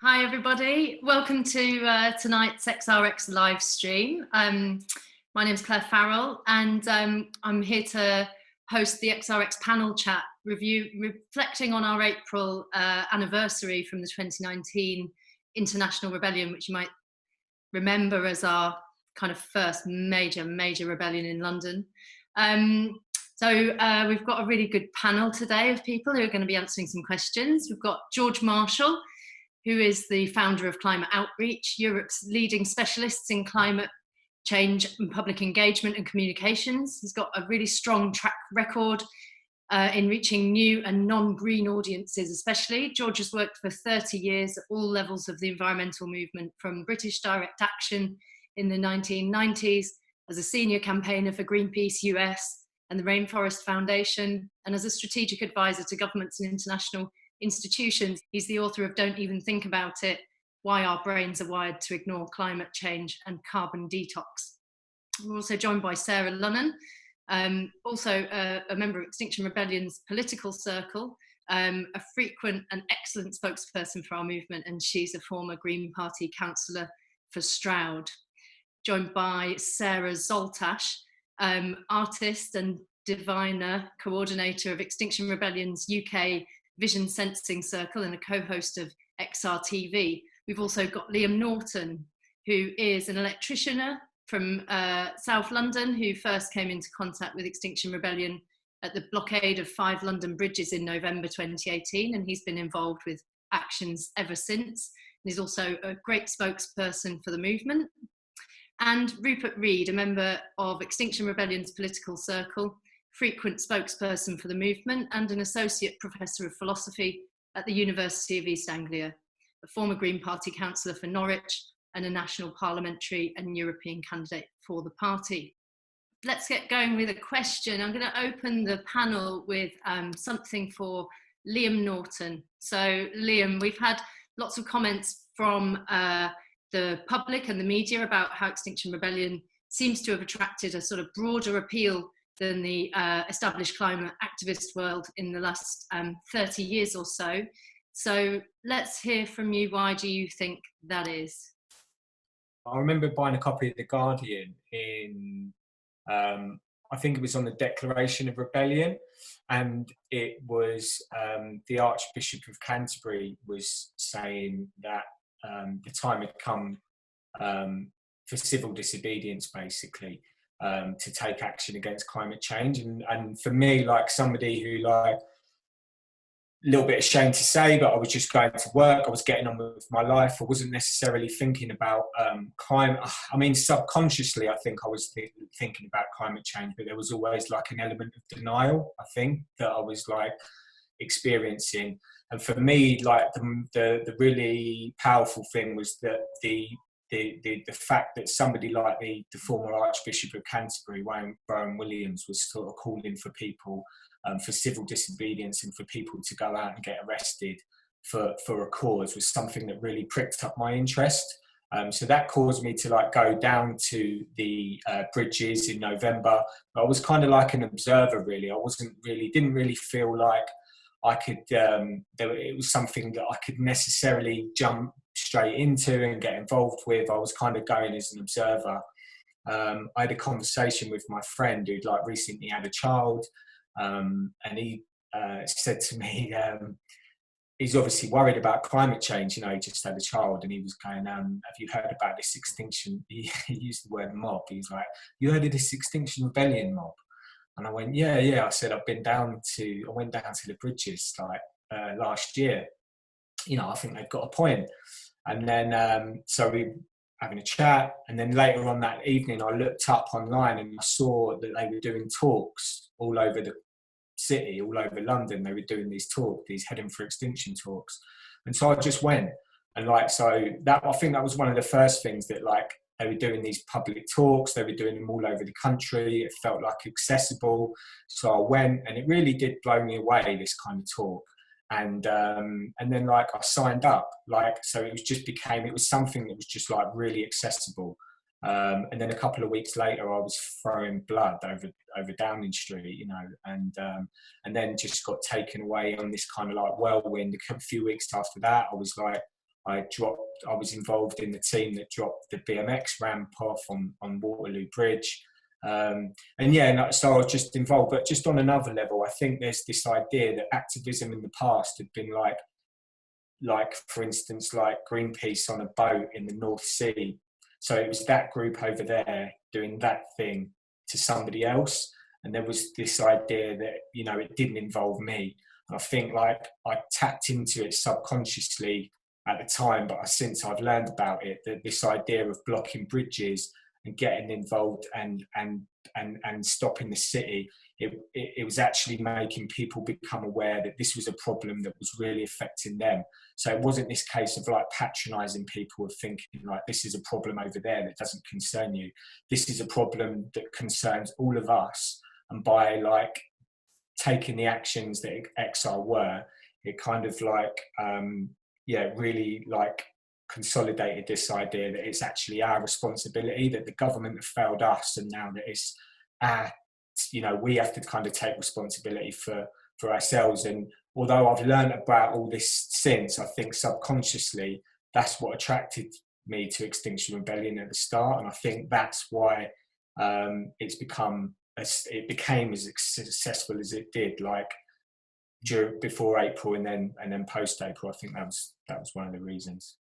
Hi everybody, welcome to tonight's XRX live stream. My name is Clare Farrell and I'm here to host the XRX panel chat reflecting on our April anniversary from the 2019 International Rebellion, which you might remember as our first major rebellion in London. So we've got a really good panel today of people who are going to be answering some questions. We've got George Marshall, who is the founder of Climate Outreach, Europe's leading specialists in climate change and public engagement and communications. He's got a really strong track record in reaching new and non-green audiences especially. George has worked for 30 years at all levels of the environmental movement, from British Direct Action in the 1990s as a senior campaigner for Greenpeace US and the Rainforest Foundation, and as a strategic advisor to governments and international institutions. He's the author of Don't Even Think About It, Why Our Brains Are Wired to Ignore Climate Change and Carbon Detox. We're also joined by Sarah Lunnon, also a member of Extinction Rebellion's political circle, a frequent and excellent spokesperson for our movement, and she's a former Green Party councillor for Stroud. Joined by Sarah Zaltash, artist and diviner, coordinator of Extinction Rebellion's UK Vision Sensing Circle and a co-host of XRTV. We've also got Liam Norton, who is an electrician from South London, who first came into contact with Extinction Rebellion at the blockade of 5 London bridges in November 2018, and he's been involved with actions ever since. And he's also a great spokesperson for the movement. And Rupert Read, a member of Extinction Rebellion's political circle, frequent spokesperson for the movement, and an associate professor of philosophy at the University of East Anglia, a former Green Party councillor for Norwich, and a national parliamentary and European candidate for the party. Let's get going with a question. I'm going to open the panel with something for Liam Norton. So Liam, we've had lots of comments from the public and the media about how Extinction Rebellion seems to have attracted a sort of broader appeal than the established climate activist world in the last 30 years or so. So let's hear from you. Why do you think that is? I remember buying a copy of The Guardian in, I think it was on the Declaration of Rebellion, and it was the Archbishop of Canterbury was saying that the time had come for civil disobedience, basically, to take action against climate change. And for me, like somebody who, like, a little bit ashamed to say, but I was just going to work, I was getting on with my life, I wasn't necessarily thinking about climate. I mean, subconsciously I think I was thinking about climate change, but there was always like an element of denial, I think, that I was like experiencing. And for me, like the really powerful thing was that the fact that somebody like the former Archbishop of Canterbury, Brian Williams, was sort of calling for people for civil disobedience and for people to go out and get arrested for a cause was something that really pricked up my interest. So that caused me to like go down to the bridges in November. I was kind of like an observer, really. Didn't really feel like I could, it was something that I could necessarily jump straight into and get involved with. I was kind of going as an observer. I had a conversation with my friend who'd like recently had a child, and he said to me, he's obviously worried about climate change. You know, he just had a child, and he was going, have you heard about this extinction? He used the word mob. He's like, you heard of this Extinction Rebellion mob? And I went, yeah. I said, I went down to the bridges like last year. You know, I think they've got a point. And then, so we having a chat. And then later on that evening, I looked up online and I saw that they were doing talks all over the city, all over London. They were doing these talks, these Heading for Extinction talks. And so I just went. And like, so that, I think that was one of the first things that like, they were doing these public talks, they were doing them all over the country. It felt like accessible. So I went, and it really did blow me away, this kind of talk. And then like I signed up, like, so it was something that was just like really accessible. And then a couple of weeks later, I was throwing blood over Downing Street, you know, and then just got taken away on this kind of like whirlwind. A few weeks after that, I was like I was involved in the team that dropped the BMX ramp off on Waterloo Bridge. And so I was just involved. But just on another level, I think there's this idea that activism in the past had been like for instance, like Greenpeace on a boat in the North Sea. So it was that group over there doing that thing to somebody else. And there was this idea that, you know, it didn't involve me. And I think like I tapped into it subconsciously at the time, but since I've learned about it, that this idea of blocking bridges and getting involved and stopping the city, it was actually making people become aware that this was a problem that was really affecting them. So it wasn't this case of like patronising people, of thinking like, this is a problem over there that doesn't concern you. This is a problem that concerns all of us. And by like taking the actions that XR were, it kind of like, really like consolidated this idea that it's actually our responsibility, that the government have failed us, and now that it's our, you know, we have to kind of take responsibility for ourselves. And although I've learned about all this since, I think subconsciously that's what attracted me to Extinction Rebellion at the start, and I think that's why it became as successful as it did, like before April and then post April. I think that was one of the reasons.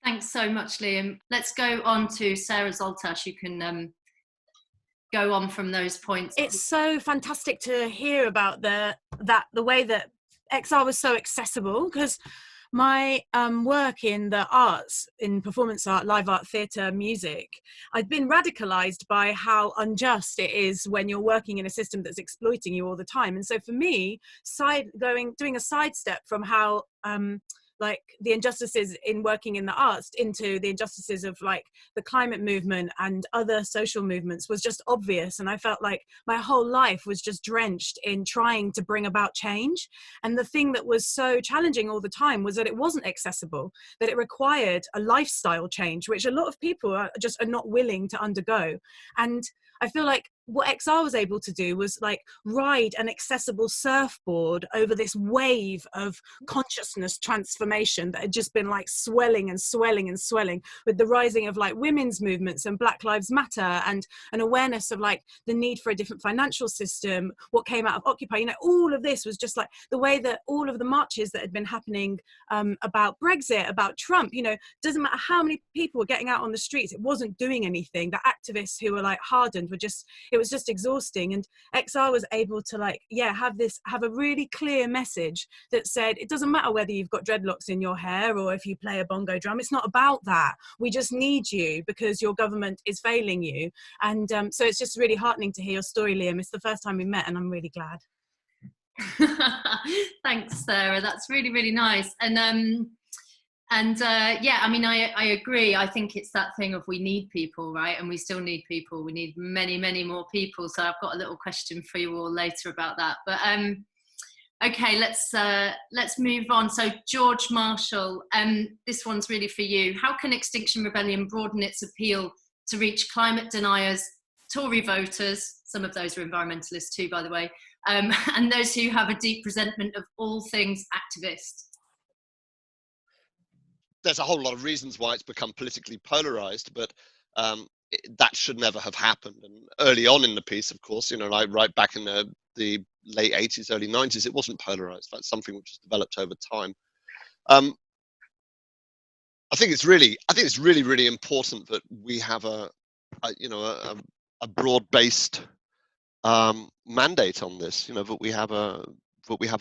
Thanks so much, Liam. Let's go on to Sarah Zaltash. You can go on from those points. It's so fantastic to hear about the way that XR was so accessible, because my work in the arts, in performance art, live art, theatre, music, I'd been radicalised by how unjust it is when you're working in a system that's exploiting you all the time. And so for me, doing a sidestep from how like the injustices in working in the arts into the injustices of like the climate movement and other social movements was just obvious. And I felt like my whole life was just drenched in trying to bring about change. And the thing that was so challenging all the time was that it wasn't accessible, that it required a lifestyle change, which a lot of people are not willing to undergo. And I feel like what XR was able to do was like ride an accessible surfboard over this wave of consciousness transformation that had just been like swelling and swelling and swelling, with the rising of like women's movements and Black Lives Matter, and an awareness of like the need for a different financial system, what came out of Occupy. You know, all of this was just like the way that all of the marches that had been happening about Brexit, about Trump, you know, doesn't matter how many people were getting out on the streets, it wasn't doing anything. The activists who were like hardened it was just exhausting. And XR was able to like, have a really clear message that said, it doesn't matter whether you've got dreadlocks in your hair or if you play a bongo drum. It's not about that. We just need you because your government is failing you. And so it's just really heartening to hear your story, Liam. It's the first time we met and I'm really glad. Thanks, Sarah. That's really, really nice. And I mean, I agree. I think it's that thing of we need people, right? And we still need people. We need many, many more people. So I've got a little question for you all later about that. But okay, let's move on. So George Marshall, this one's really for you. How can Extinction Rebellion broaden its appeal to reach climate deniers, Tory voters, some of those are environmentalists too, by the way, and those who have a deep resentment of all things activist? There's a whole lot of reasons why it's become politically polarized, but that should never have happened. And early on in the piece, of course, you know, right back in the late 80s, early 90s, it wasn't polarized. That's something which has developed over time. I think it's really, really important that we have a broad-based mandate on this. You know, that we have a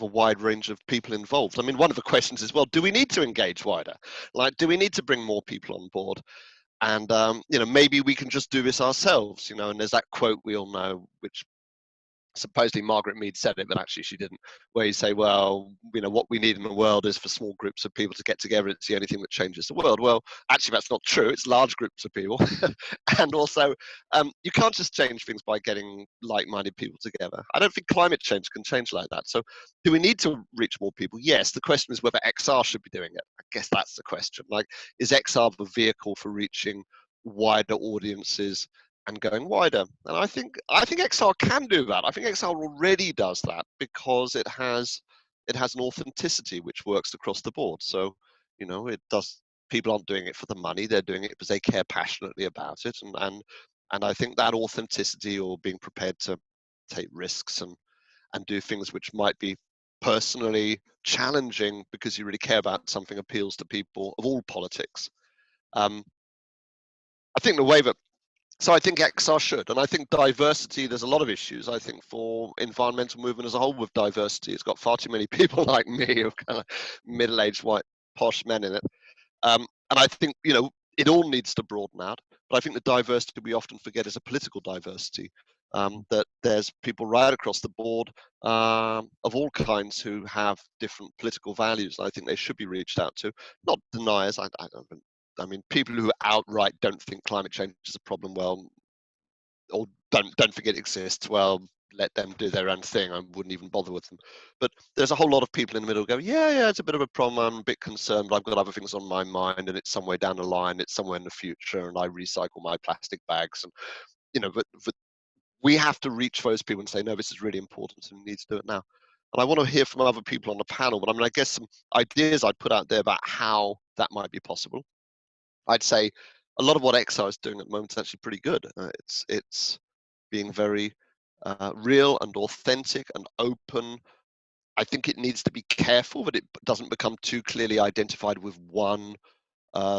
wide range of people involved. I mean, one of the questions is, well, do we need to engage wider? Like, do we need to bring more people on board? And, you know, maybe we can just do this ourselves, you know, and there's that quote we all know, which supposedly Margaret Mead said it, but actually she didn't, where you say, well, you know, what we need in the world is for small groups of people to get together. It's the only thing that changes the world. Well, actually, that's not true. It's large groups of people. And also, you can't just change things by getting like-minded people together. I don't think climate change can change like that. So do we need to reach more people? Yes. The question is whether XR should be doing it. I guess that's the question. Like, is XR the vehicle for reaching wider audiences and going wider? And I think XR can do that. I think XR already does that because it has an authenticity which works across the board. So, You know, it does. People aren't doing it for the money; they're doing it because they care passionately about it, and I think that authenticity, or being prepared to take risks and do things which might be personally challenging because you really care about something, appeals to people of all politics. I think the way that, so I think XR should, and I think diversity, there's a lot of issues, I think, for environmental movement as a whole with diversity. It's got far too many people like me, of kind of middle-aged white posh men in it. And I think, you know, it all needs to broaden out. But I think the diversity we often forget is a political diversity, that there's people right across the board of all kinds who have different political values. And I think they should be reached out to, not deniers. I mean, people who outright don't think climate change is a problem, well, or don't think it exists, well, let them do their own thing. I wouldn't even bother with them. But there's a whole lot of people in the middle who go, yeah, it's a bit of a problem. I'm a bit concerned, but I've got other things on my mind, and it's somewhere down the line, it's somewhere in the future, and I recycle my plastic bags. And, you know, but we have to reach those people and say, no, this is really important, and we need to do it now. And I want to hear from other people on the panel, but I mean, I guess some ideas I'd put out there about how that might be possible. I'd say a lot of what XR is doing at the moment is actually pretty good. It's being very real and authentic and open. I think it needs to be careful that it doesn't become too clearly identified with one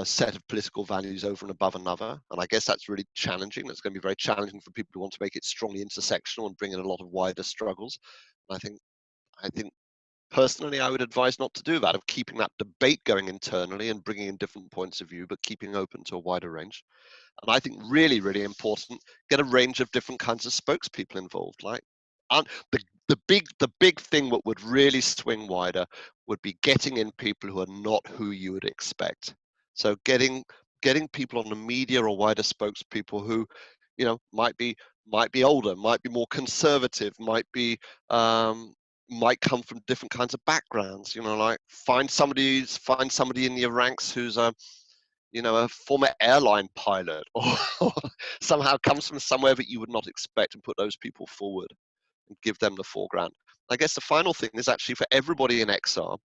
set of political values over and above another. And I guess that's really challenging. That's going to be very challenging for people who want to make it strongly intersectional and bring in a lot of wider struggles. And I think personally, I would advise not to do that, of keeping that debate going internally and bringing in different points of view, but keeping open to a wider range. And I think really, really important, get a range of different kinds of spokespeople involved. Like, the big thing that would really swing wider would be getting in people who are not who you would expect. So getting people on the media or wider spokespeople who, you know, might be older, might be more conservative, might come from different kinds of backgrounds. You know, like find somebody in your ranks who's a former airline pilot, or somehow comes from somewhere that you would not expect, and put those people forward and give them the foreground. I guess the final thing is actually for everybody in XR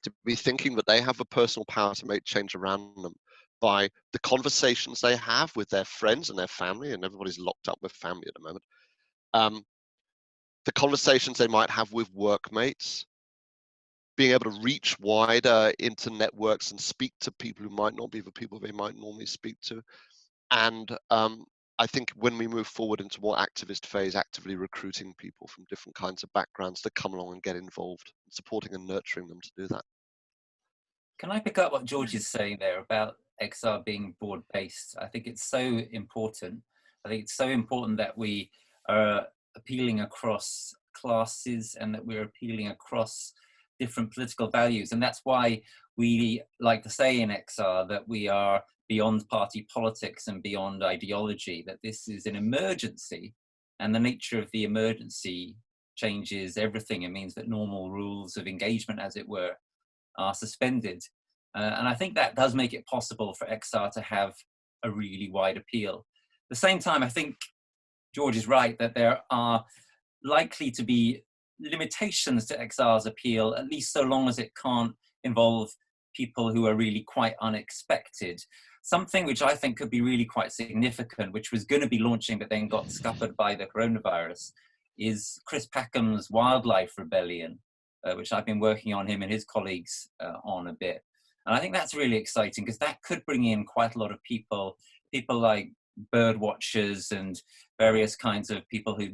to be thinking that they have the personal power to make change around them by the conversations they have with their friends and their family, and everybody's locked up with family at the moment. The conversations they might have with workmates, being able to reach wider into networks and speak to people who might not be the people they might normally speak to. And I think when we move forward into more activist phase, actively recruiting people from different kinds of backgrounds to come along and get involved, supporting and nurturing them to do that. Can I pick up what George is saying there about XR being broad-based? I think it's so important. I think it's so important that we are appealing across classes and that we're appealing across different political values. And that's why we like to say in XR that we are beyond party politics and beyond ideology, that this is an emergency, and the nature of the emergency changes everything. It means that normal rules of engagement, as it were, are suspended. And I think that does make it possible for XR to have a really wide appeal. At the same time, I think George is right that there are likely to be limitations to XR's appeal, at least so long as it can't involve people who are really quite unexpected. Something which I think could be really quite significant, which was going to be launching but then got scuppered by the coronavirus, is Chris Packham's Wildlife Rebellion, which I've been working on, him and his colleagues on a bit. And I think that's really exciting because that could bring in quite a lot of people like bird watchers and various kinds of people who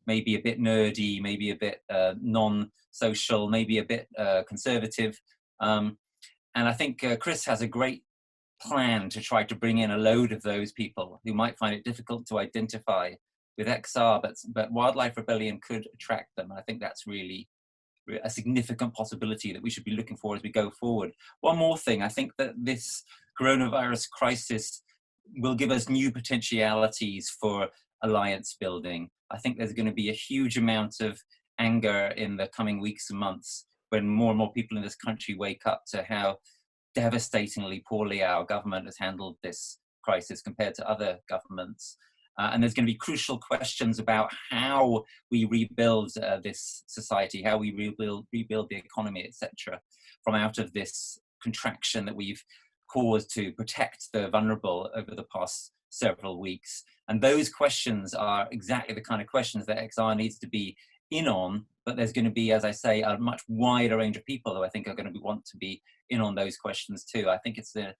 may be a bit nerdy, maybe a bit non-social, maybe a bit conservative. And I think Chris has a great plan to try to bring in a load of those people who might find it difficult to identify with XR, but Wildlife Rebellion could attract them. I think that's really a significant possibility that we should be looking for as we go forward. One more thing, I think that this coronavirus crisis will give us new potentialities for alliance building. I think there's going to be a huge amount of anger in the coming weeks and months when more and more people in this country wake up to how devastatingly poorly our government has handled this crisis compared to other governments. And there's going to be crucial questions about how we rebuild this society, how we rebuild the economy, etc., from out of this contraction that we've caused to protect the vulnerable over the past several weeks. And those questions are exactly the kind of questions that XR needs to be in on, but there's going to be, as I say, a much wider range of people who I think are going to want to be in on those questions too. I think it's an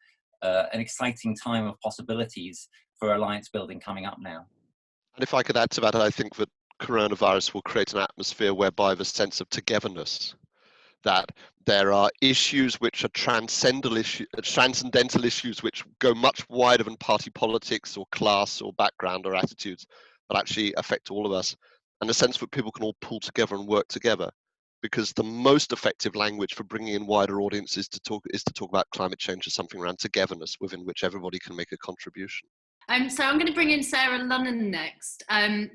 exciting time of possibilities for alliance building coming up now. And if I could add to that, I think that coronavirus will create an atmosphere whereby the sense of togetherness, that there are issues which are transcendental issues which go much wider than party politics or class or background or attitudes, but actually affect all of us. And the sense that people can all pull together and work together, because the most effective language for bringing in wider audiences to talk about climate change as something around togetherness within which everybody can make a contribution. So I'm going to bring in Sarah Lunnon next,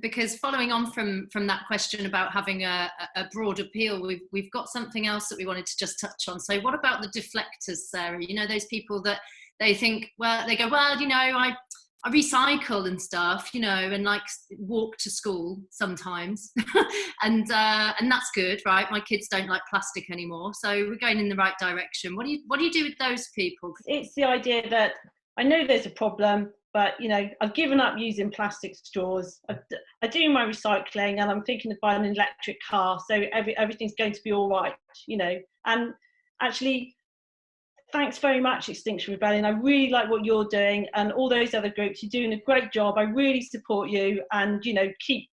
because following on from that question about having a broad appeal, we've got something else that we wanted to just touch on. So what about the deflectors, Sarah? You know, those people that they think, well, they go, well, you know, I recycle and stuff, you know, and like walk to school sometimes, and that's good, right? My kids don't like plastic anymore, so we're going in the right direction. What do you do with those people? It's the idea that I know there's a problem, but you know, I've given up using plastic straws. I do my recycling, and I'm thinking of buying an electric car, so everything's going to be all right, you know. And actually, thanks very much, Extinction Rebellion. I really like what you're doing, and all those other groups. You're doing a great job. I really support you, and you know, keep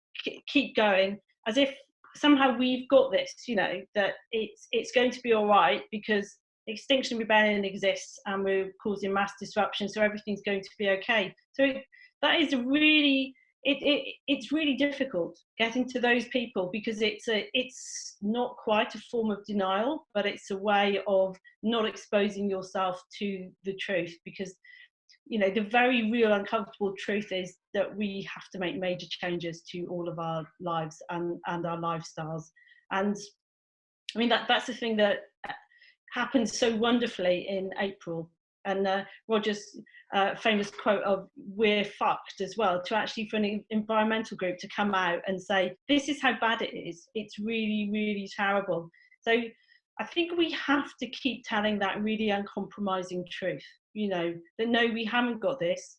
going. As if somehow we've got this, you know, that it's going to be all right because Extinction Rebellion exists, and we're causing mass disruption, so everything's going to be okay. So that is really. It's really difficult getting to those people, because it's not quite a form of denial, but it's a way of not exposing yourself to the truth, because you know the very real uncomfortable truth is that we have to make major changes to all of our lives and our lifestyles. And I mean that's the thing that happens so wonderfully in April. And Roger's famous quote of "we're fucked" as well, to actually for an environmental group to come out and say, this is how bad it is. It's really, really terrible. So I think we have to keep telling that really uncompromising truth, you know, that no, we haven't got this.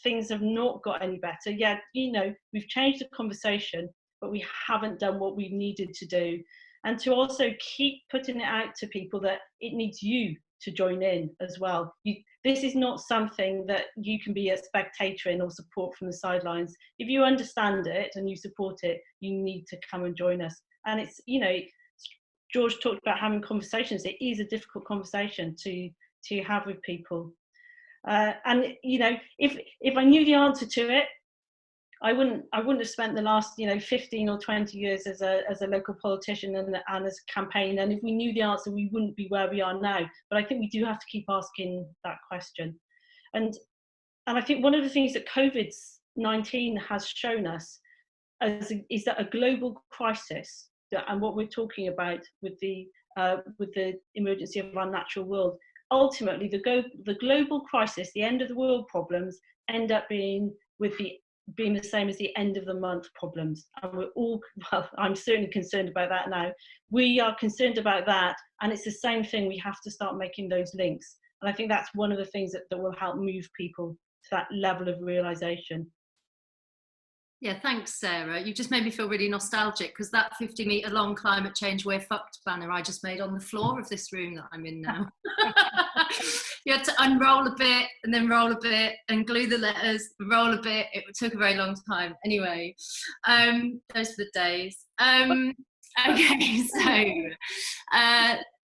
Things have not got any better. Yeah, you know, we've changed the conversation, but we haven't done what we needed to do. And to also keep putting it out to people that it needs you to join in as well. This is not something that you can be a spectator in or support from the sidelines. If you understand it and you support it, you need to come and join us. And it's, you know, George talked about having conversations. It is a difficult conversation to have with people. And you know, if I knew the answer to it, I wouldn't have spent the last 15 or 20 years as a local politician and as a campaigner. And if we knew the answer, we wouldn't be where we are now. But I think we do have to keep asking that question. And I think one of the things that COVID-19 has shown us is that a global crisis, and what we're talking about with the emergency of our natural world, ultimately the global crisis, the end of the world problems, end up being the same as the end of the month problems. And we're all, well, I'm certainly concerned about that now. We are concerned about that, and it's the same thing. We have to start making those links. And I think that's one of the things that will help move people to that level of realization. Yeah, thanks, Sarah. You just made me feel really nostalgic, because that 50-metre long climate change "we're fucked" banner I just made on the floor of this room that I'm in now. You had to unroll a bit and then roll a bit and glue the letters, roll a bit. It took a very long time. Anyway, those were the days. Okay,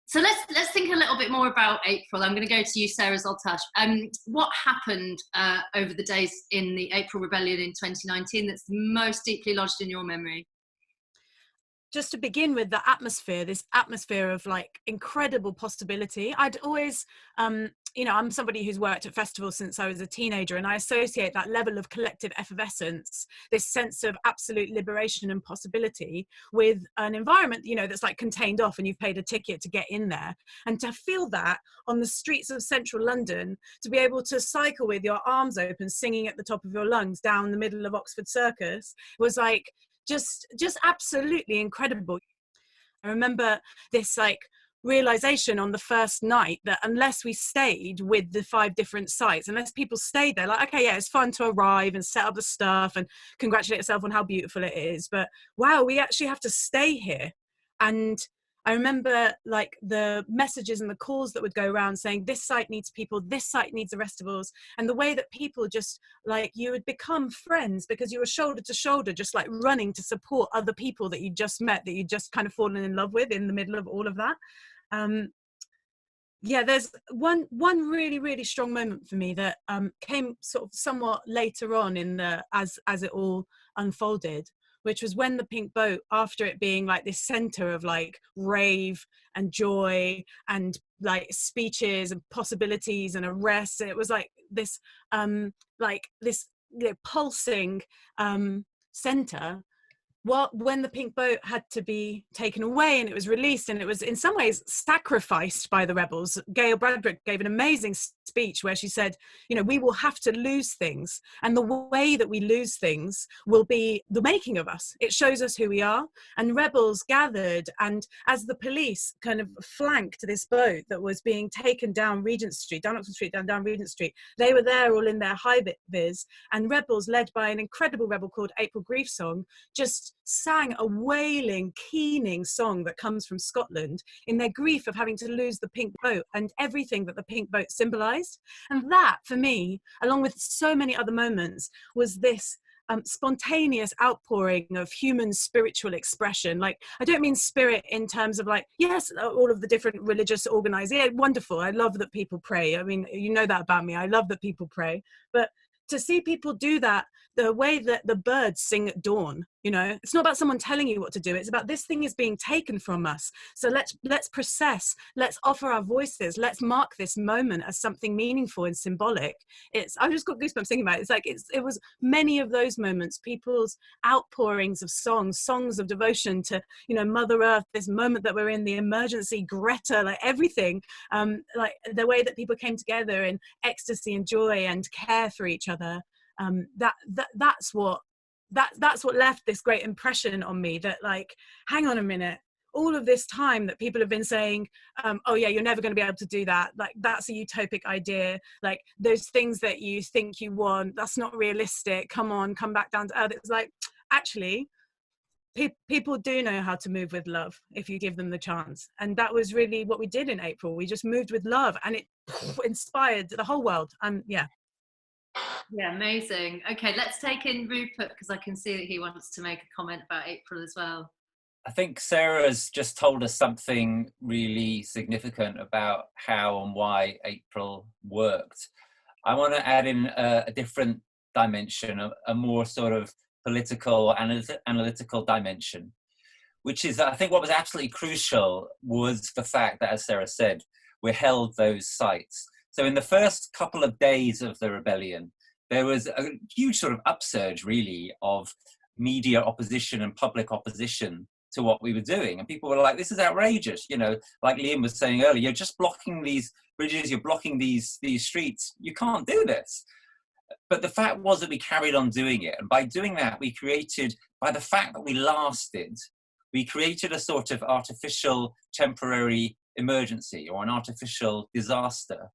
so let's think a little bit more about April. I'm going to go to you, Sarah Zaltash. What happened over the days in the April Rebellion in 2019 that's most deeply lodged in your memory? Just to begin with, the atmosphere, this atmosphere of like incredible possibility. I'd always, I'm somebody who's worked at festivals since I was a teenager, and I associate that level of collective effervescence, this sense of absolute liberation and possibility, with an environment, that's like contained off and you've paid a ticket to get in there. And to feel that on the streets of central London, to be able to cycle with your arms open, singing at the top of your lungs down the middle of Oxford Circus, was like, just absolutely incredible. I remember this like realization on the first night that unless we stayed with the 5 different sites, unless people stayed there, like, okay, yeah, it's fun to arrive and set up the stuff and congratulate yourself on how beautiful it is, but wow, we actually have to stay here. And I remember like the messages and the calls that would go around saying this site needs people, this site needs arrestables, and the way that people just like, you would become friends because you were shoulder to shoulder, just like running to support other people that you just met, that you just kind of fallen in love with in the middle of all of that. Yeah, there's one really, really strong moment for me that came sort of somewhat later on in the as it all unfolded, which was when the Pink Boat, after it being like this center of like rave and joy and like speeches and possibilities and arrests, and it was like this pulsing center. Well, when the Pink Boat had to be taken away and it was released and it was in some ways sacrificed by the rebels, Gail Bradbrook gave an amazing speech where she said, you know, we will have to lose things, and the way that we lose things will be the making of us. It shows us who we are. And rebels gathered, and as the police kind of flanked this boat that was being taken down Regent Street, down Oxford Street, down Regent Street, they were there all in their high vis, and rebels led by an incredible rebel called April Griefsong just sang a wailing, keening song that comes from Scotland in their grief of having to lose the Pink Boat and everything that the Pink Boat symbolised. And that, for me, along with so many other moments, was this spontaneous outpouring of human spiritual expression. Like, I don't mean spirit in terms of like, yes, all of the different religious organizing, yeah, wonderful. I love that people pray. I mean, you know that about me. I love that people pray. But to see people do that the way that the birds sing at dawn, you know, it's not about someone telling you what to do. It's about this thing is being taken from us. So let's process, let's offer our voices, let's mark this moment as something meaningful and symbolic. I've just got goosebumps thinking about it. It's like, it was many of those moments, people's outpourings of songs of devotion to, you know, Mother Earth, this moment that we're in, the emergency, Greta, like everything, like the way that people came together in ecstasy and joy and care for each other. That's what left this great impression on me, that like, hang on a minute, all of this time that people have been saying, oh yeah, you're never going to be able to do that, like that's a utopic idea, like those things that you think you want, that's not realistic, come on, come back down to earth. It's like, actually, people do know how to move with love if you give them the chance. And that was really what we did in April. We just moved with love, and it inspired the whole world. Yeah, amazing. Okay, let's take in Rupert, because I can see that he wants to make a comment about April as well. I think Sarah's just told us something really significant about how and why April worked. I want to add in a different dimension, a more sort of political, analytical dimension, which is that I think what was absolutely crucial was the fact that, as Sarah said, we held those sites. So in the first couple of days of the rebellion, there was a huge sort of upsurge, really, of media opposition and public opposition to what we were doing. And people were like, this is outrageous. You know, like Liam was saying earlier, you're just blocking these bridges, you're blocking these streets. You can't do this. But the fact was that we carried on doing it. And by doing that, we created, by the fact that we lasted, we created a sort of artificial temporary emergency or an artificial disaster.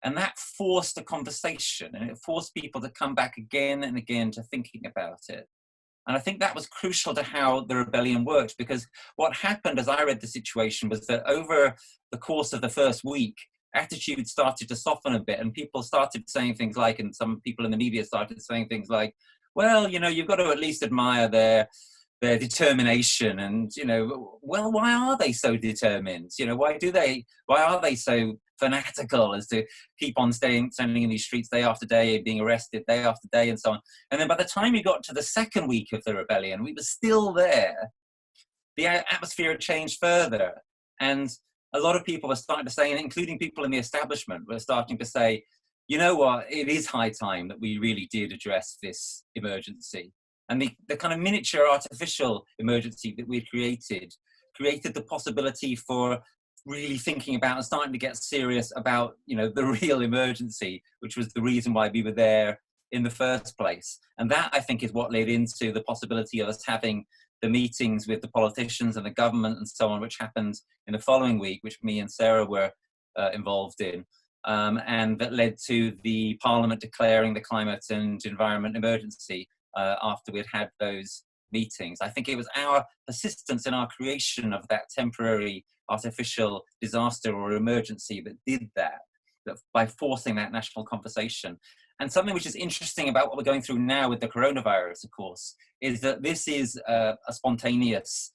And that forced a conversation, and it forced people to come back again and again to thinking about it. And I think that was crucial to how the rebellion worked, because what happened as I read the situation was that over the course of the first week, attitudes started to soften a bit, and people started saying things like, and some people in the media started saying things like, well, you know, you've got to at least admire their determination, and, you know, well, why are they so determined? You know, why are they so fanatical as to keep on standing in these streets day after day, being arrested day after day, and so on. And then by the time we got to the second week of the rebellion, we were still there. The atmosphere had changed further, and a lot of people were starting to say, and including people in the establishment, were starting to say, you know what, it is high time that we really did address this emergency. And the kind of miniature artificial emergency that we created the possibility for really thinking about and starting to get serious about, you know, the real emergency, which was the reason why we were there in the first place. And that, I think, is what led into the possibility of us having the meetings with the politicians and the government and so on, which happened in the following week, which me and Sarah were involved in, and that led to the Parliament declaring the climate and environment emergency after we'd had those meetings. I think it was our persistence in our creation of that temporary artificial disaster or emergency that did that by forcing that national conversation. And something which is interesting about what we're going through now with the coronavirus, of course, is that this is a spontaneous,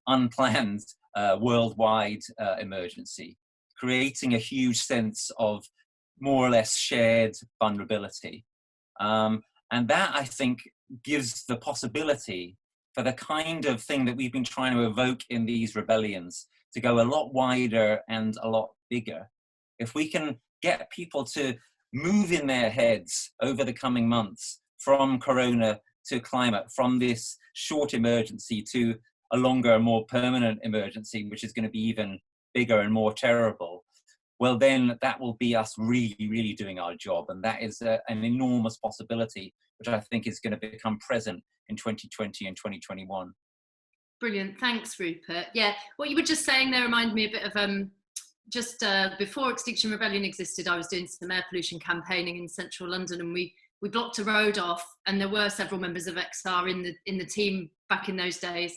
unplanned, worldwide emergency, creating a huge sense of more or less shared vulnerability. And that, I think, gives the possibility for the kind of thing that we've been trying to evoke in these rebellions to go a lot wider and a lot bigger. If we can get people to move in their heads over the coming months from corona to climate, from this short emergency to a longer, more permanent emergency, which is going to be even bigger and more terrible, well, then that will be us really, really doing our job. And that is an enormous possibility, which I think is going to become present in 2020 and 2021. Brilliant. Thanks, Rupert. Yeah, what you were just saying there reminded me a bit of just before Extinction Rebellion existed, I was doing some air pollution campaigning in central London, and we blocked a road off, and there were several members of XR in the team back in those days.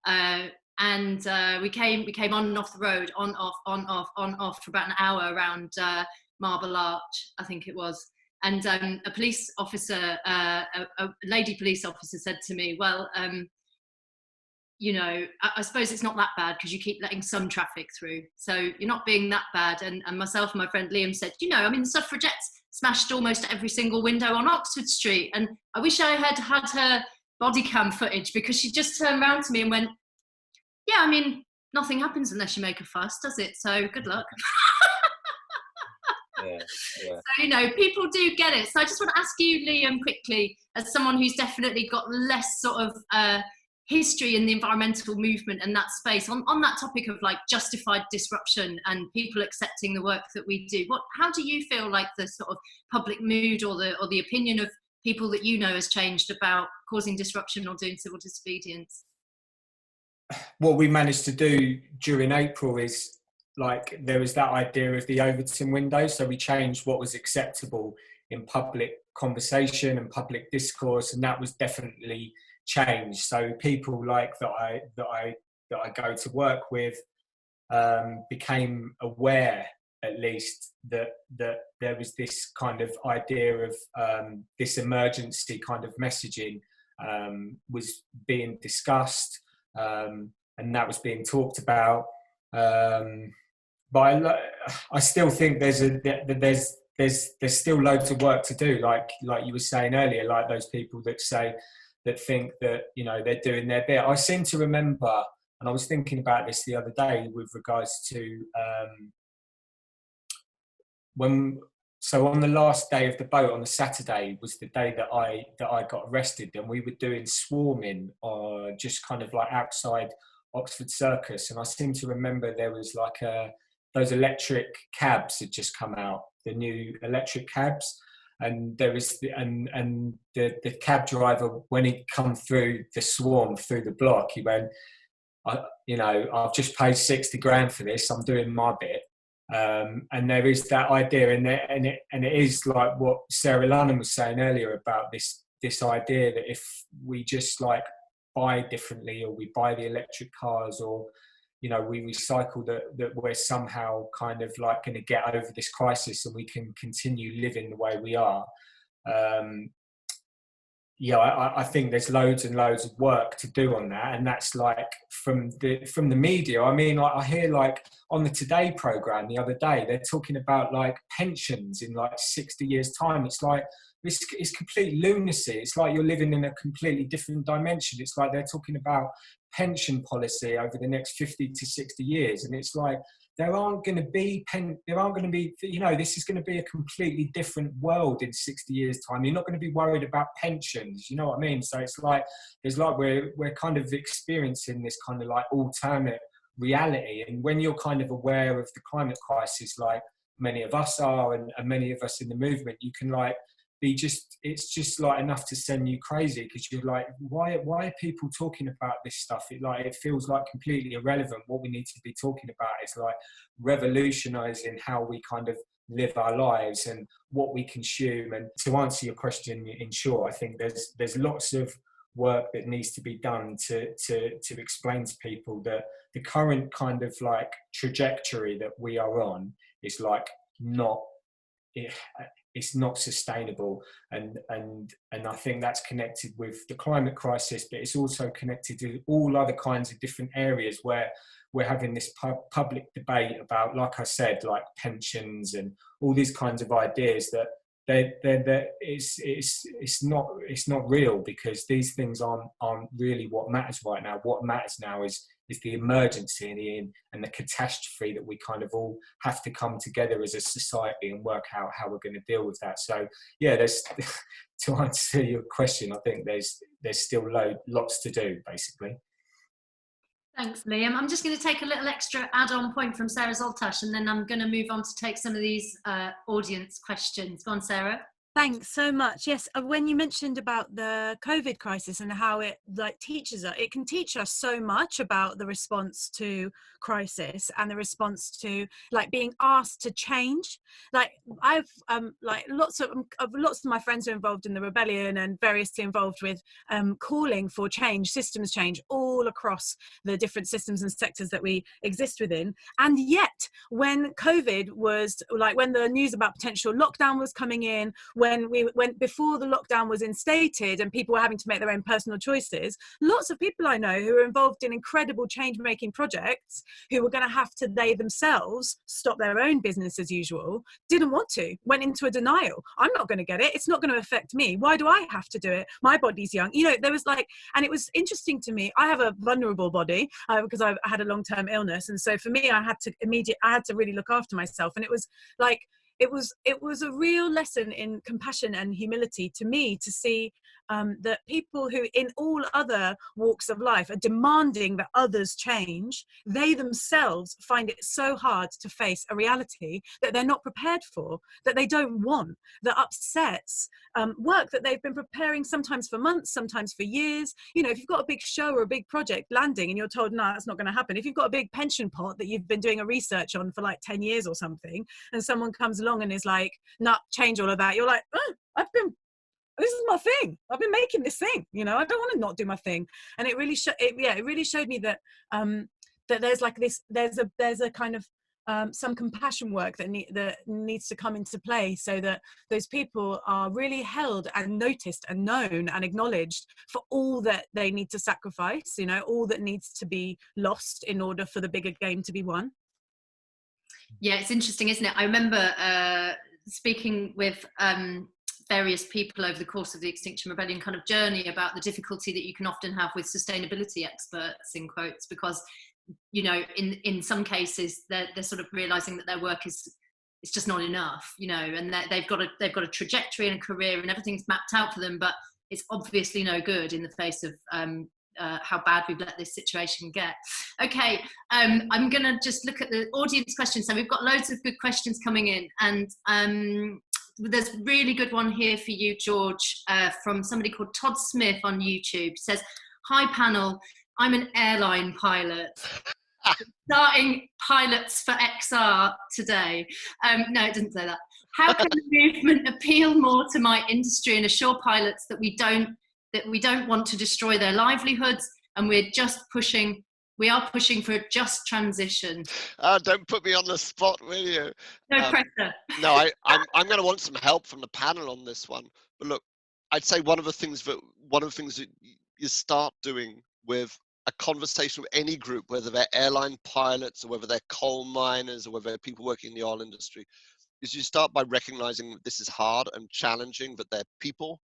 And we came on and off the road, on off for about an hour around Marble Arch, I think it was. And a police officer, a lady police officer, said to me, "Well, you know, I suppose it's not that bad because you keep letting some traffic through, so you're not being that bad." And myself and my friend Liam said, "You know, I mean, the suffragettes smashed almost every single window on Oxford Street, and I wish I had her body cam footage, because she just turned around to me and went, yeah, I mean, nothing happens unless you make a fuss, does it? So good luck." Yeah. So, you know, people do get it. So I just want to ask you, Liam, quickly, as someone who's definitely got less sort of history in the environmental movement and that space, on that topic of like justified disruption and people accepting the work that we do, how do you feel like the sort of public mood or the opinion of people that you know has changed about causing disruption or doing civil disobedience? What we managed to do during April is, like, there was that idea of the Overton window, so we changed what was acceptable in public conversation and public discourse, and that was definitely changed. So people like that I go to work with became aware, at least, that there was this kind of idea of this emergency kind of messaging was being discussed, and that was being talked about. But I still think there's still loads of work to do. Like you were saying earlier, like those people that think that, you know, they're doing their bit. I seem to remember, and I was thinking about this the other day with regards to so on the last day of the boat, on the Saturday, was the day that I got arrested, and we were doing swarming just kind of like outside Oxford Circus. And I seem to remember there was like those electric cabs had just come out, the new electric cabs, and there was the cab driver, when he come through the swarm through the block, he went, I've just paid 60 grand for this, I'm doing my bit. And there is that idea, and it is like what Sarah Lunnon was saying earlier about this idea that if we just like buy differently, or we buy the electric cars, or, you know, we recycle, that we're somehow kind of like going to get over this crisis and we can continue living the way we are. I think there's loads and loads of work to do on that, and that's like from the media. I mean, I hear like on the Today programme the other day, they're talking about like pensions in like 60 years' time. It's like, it's complete lunacy. It's like you're living in a completely different dimension. It's like they're talking about pension policy over the next 50 to 60 years, and it's like there aren't going to be, you know, this is going to be a completely different world in 60 years' time. You're not going to be worried about pensions, you know what I mean? So it's like, we're kind of experiencing this kind of like alternate reality. And when you're kind of aware of the climate crisis, like many of us are, and many of us in the movement, you can like it's just like enough to send you crazy, because you're like, why are people talking about this stuff? It feels like completely irrelevant. What we need to be talking about is like revolutionizing how we kind of live our lives and what we consume. And to answer your question in short, I think there's lots of work that needs to be done to explain to people that the current kind of like trajectory that we are on is like it's not sustainable, and I think that's connected with the climate crisis, but it's also connected to all other kinds of different areas where we're having this public debate about, like I said, like pensions and all these kinds of ideas that it's not real, because these things aren't really what matters right now. What matters now is the emergency and the catastrophe that we kind of all have to come together as a society and work out how we're going to deal with that. So yeah, there's to answer your question, I think there's still lots to do, basically. Thanks, Liam. I'm just going to take a little extra add-on point from Sarah Zaltash, and then I'm going to move on to take some of these audience questions. Go on, Sarah. Thanks so much. Yes, when you mentioned about the COVID crisis and how it like teaches us, it can teach us so much about the response to crisis and the response to like being asked to change. Like I've like lots of my friends are involved in the rebellion and variously involved with calling for change, systems change all across the different systems and sectors that we exist within. And yet, when COVID was like, when the news about potential lockdown was coming in, when before the lockdown was instated and people were having to make their own personal choices, lots of people I know who are involved in incredible change-making projects, who were going to have to, they themselves, stop their own business as usual, didn't want to, went into a denial. I'm not going to get it. It's not going to affect me. Why do I have to do it? My body's young. You know, there was like, and it was interesting to me. I have a vulnerable body because I had a long-term illness. And so for me, I had to really look after myself. And it was like, it was a real lesson in compassion and humility to me to see that people who in all other walks of life are demanding that others change, they themselves find it so hard to face a reality that they're not prepared for, that they don't want, that upsets work that they've been preparing sometimes for months, sometimes for years. You know, if you've got a big show or a big project landing and you're told, no, that's not going to happen. If you've got a big pension pot that you've been doing a research on for like 10 years or something, and someone comes along and is like, nah, change all of that. You're like, oh, this is my thing. I've been making this thing, you know, I don't want to not do my thing. And it really showed me that that there's like this, there's a kind of some compassion work that needs to come into play, so that those people are really held and noticed and known and acknowledged for all that they need to sacrifice, you know, all that needs to be lost in order for the bigger game to be won. Yeah, it's interesting, isn't it? I remember speaking with various people over the course of the Extinction Rebellion kind of journey about the difficulty that you can often have with sustainability experts, in quotes, because, you know, in some cases they're sort of realizing that their work is just not enough, you know, and that they've got a trajectory and a career and everything's mapped out for them, but it's obviously no good in the face of how bad we've let this situation get. Okay, I'm going to just look at the audience questions. So we've got loads of good questions coming in, and there's a really good one here for you, George, from somebody called Todd Smith on YouTube. It says, hi panel, I'm an airline pilot. Starting pilots for XR today. No, it didn't say that. How can the movement appeal more to my industry and assure pilots that we don't want to destroy their livelihoods, and we are pushing for a just transition? Don't put me on the spot, will you? No pressure. No, I'm going to want some help from the panel on this one. But look, I'd say one of the things that you start doing with a conversation with any group, whether they're airline pilots or whether they're coal miners or whether they're people working in the oil industry, is you start by recognizing that this is hard and challenging, that they're people.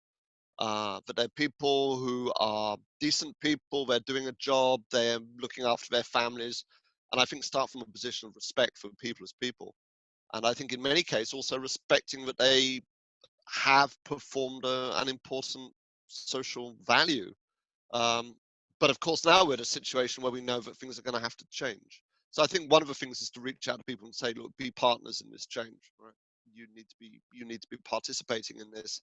But they're people who are decent people, they're doing a job, they're looking after their families. And I think start from a position of respect for people as people. And I think in many cases also respecting that they have performed an important social value. But of course now we're in a situation where we know that things are going to have to change. So I think one of the things is to reach out to people and say, look, be partners in this change, right? you need to be participating in this.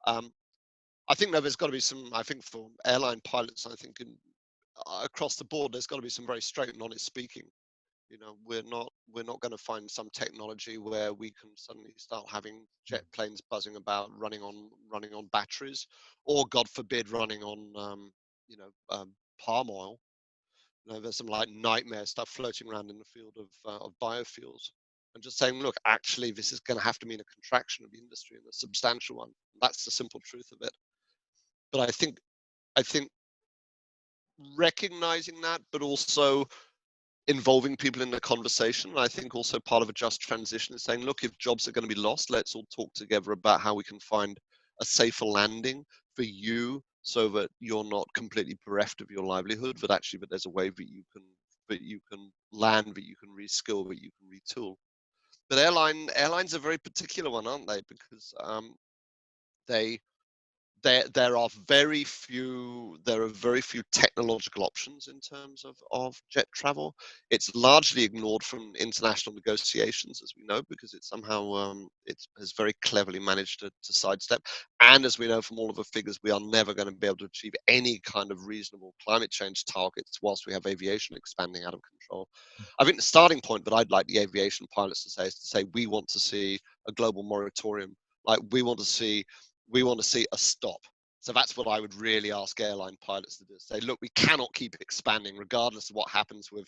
I think there's got to be some. I think for airline pilots, I think across the board, there's got to be some very straight and honest speaking. You know, we're not going to find some technology where we can suddenly start having jet planes buzzing about running on batteries, or God forbid running on palm oil. You know, there's some like nightmare stuff floating around in the field of biofuels, and just saying, look, actually, this is going to have to mean a contraction of the industry, and a substantial one. That's the simple truth of it. But I think recognizing that, but also involving people in the conversation. And I think also part of a just transition is saying, look, if jobs are going to be lost, let's all talk together about how we can find a safer landing for you, so that you're not completely bereft of your livelihood, but actually that there's a way that you can land, that you can reskill, that you can retool. But airlines are a very particular one, aren't they? Because there are very few technological options in terms of jet travel. It's largely ignored from international negotiations, as we know, because it somehow it has very cleverly managed to sidestep. And as we know from all of the figures, we are never going to be able to achieve any kind of reasonable climate change targets whilst we have aviation expanding out of control. I think the starting point that I'd like the aviation pilots to say is to say, we want to see a global moratorium. Like, we want to see a stop. So that's what I would really ask airline pilots to do. Say, look, we cannot keep expanding regardless of what happens with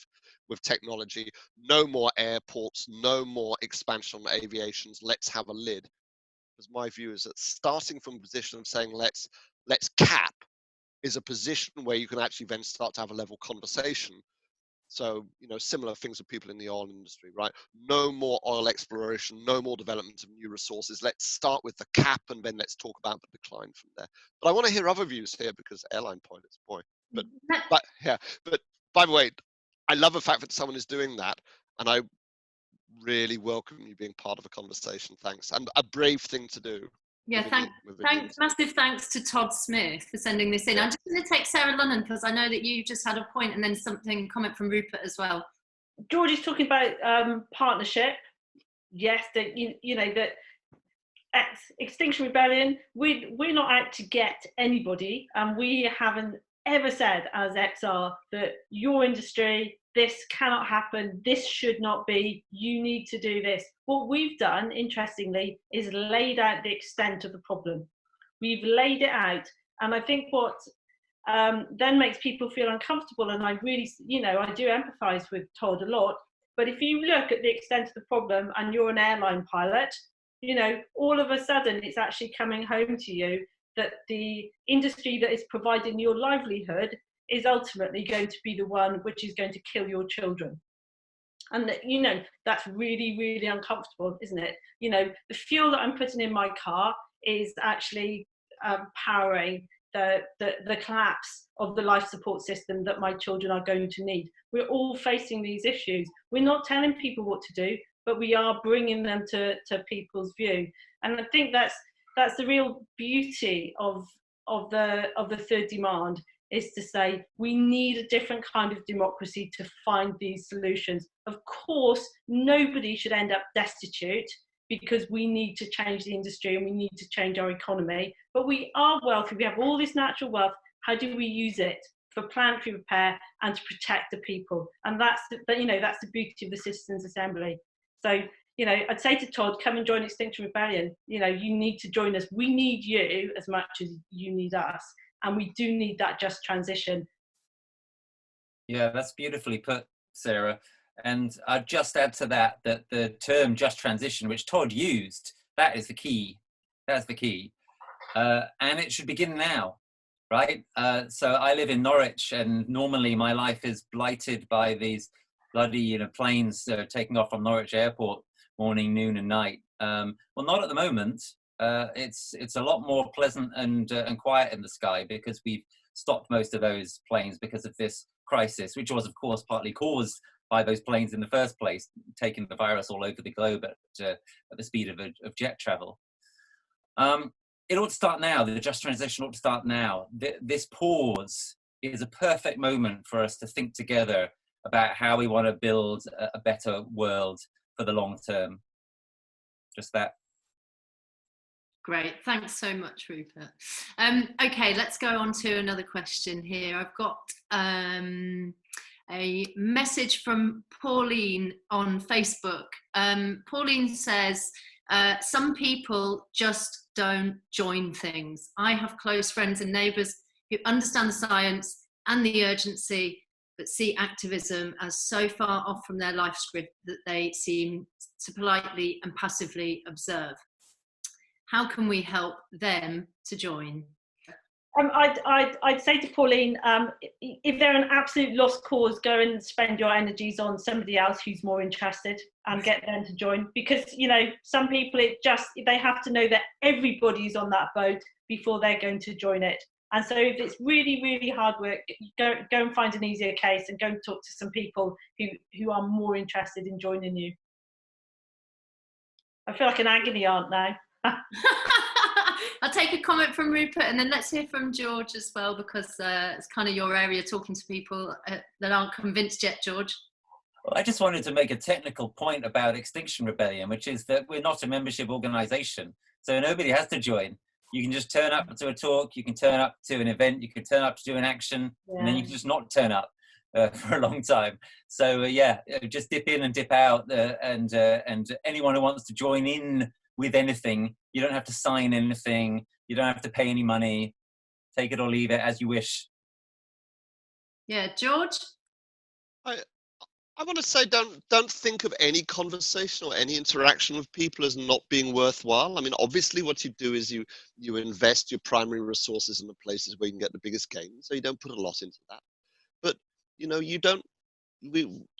technology. No more airports, no more expansion on aviations. Let's have a lid. Because my view is that starting from a position of saying let's cap is a position where you can actually then start to have a level conversation. So, you know, similar things with people in the oil industry, right? No more oil exploration, no more development of new resources. Let's start with the cap, and then let's talk about the decline from there. But I want to hear other views here, because airline pilots, boy. But by the way, I love the fact that someone is doing that, and I really welcome you being part of a conversation. Thanks. And a brave thing to do. Yeah, massive thanks to Todd Smith for sending this in. I'm just going to take Sarah Lunnon, because I know that you just had a point, and then comment from Rupert as well. George is talking about partnership. Yes, that that Extinction Rebellion, we're not out to get anybody, and we haven't ever said as XR that your industry, this cannot happen, this should not be, you need to do this. What we've done, interestingly, is laid out the extent of the problem. We've laid it out, and I think what then makes people feel uncomfortable, and I really, I do empathise with Todd a lot, but if you look at the extent of the problem and you're an airline pilot, all of a sudden it's actually coming home to you that the industry that is providing your livelihood is ultimately going to be the one which is going to kill your children. And that's really, really uncomfortable, isn't it? The fuel that I'm putting in my car is actually powering the collapse of the life support system that my children are going to need. We're all facing these issues. We're not telling people what to do, but we are bringing them to people's view. And I think that's the real beauty of the third demand, is to say we need a different kind of democracy to find these solutions. Of course, nobody should end up destitute, because we need to change the industry and we need to change our economy. But we are wealthy, we have all this natural wealth. How do we use it for planetary repair and to protect the people? And that's the beauty of the Citizens' Assembly. So, I'd say to Todd, come and join Extinction Rebellion. You need to join us. We need you as much as you need us. And we do need that just transition. Yeah, that's beautifully put, Sarah. And I'd just add to that the term just transition, which Todd used, that is the key. That's the key. And it should begin now, right? So I live in Norwich, and normally my life is blighted by these bloody planes taking off from Norwich Airport morning, noon and night. Well, not at the moment. It's a lot more pleasant and quiet in the sky, because we've stopped most of those planes because of this crisis, which was of course partly caused by those planes in the first place, taking the virus all over the globe at the speed of jet travel. It ought to start now. The just transition ought to start now. This pause is a perfect moment for us to think together about how we want to build a better world for the long term. Just that. Great, thanks so much, Rupert. Okay, let's go on to another question here. I've got a message from Pauline on Facebook. Pauline says, some people just don't join things. I have close friends and neighbours who understand the science and the urgency, but see activism as so far off from their life script that they seem to politely and passively observe. How can we help them to join? I'd say to Pauline, if they're an absolute lost cause, go and spend your energies on somebody else who's more interested and get them to join. Because, you know, some people, they have to know that everybody's on that boat before they're going to join it. And so if it's really, really hard work, go and find an easier case and go and talk to some people who are more interested in joining you. I feel like an agony aunt now. I'll take a comment from Rupert, and then let's hear from George as well, because it's kind of your area, talking to people that aren't convinced yet. George? Well, I just wanted to make a technical point about Extinction Rebellion, which is that we're not a membership organisation, so nobody has to join. You can just turn up to a talk, you can turn up to an event, you can turn up to do an action, and then you can just not turn up for a long time. So yeah, just dip in and dip out, and anyone who wants to join in with anything, you don't have to sign anything, you don't have to pay any money, take it or leave it as you wish. Yeah, George? I want to say, don't think of any conversation or any interaction with people as not being worthwhile. I mean, obviously what you do is you invest your primary resources in the places where you can get the biggest gain, so you don't put a lot into that. But, you know,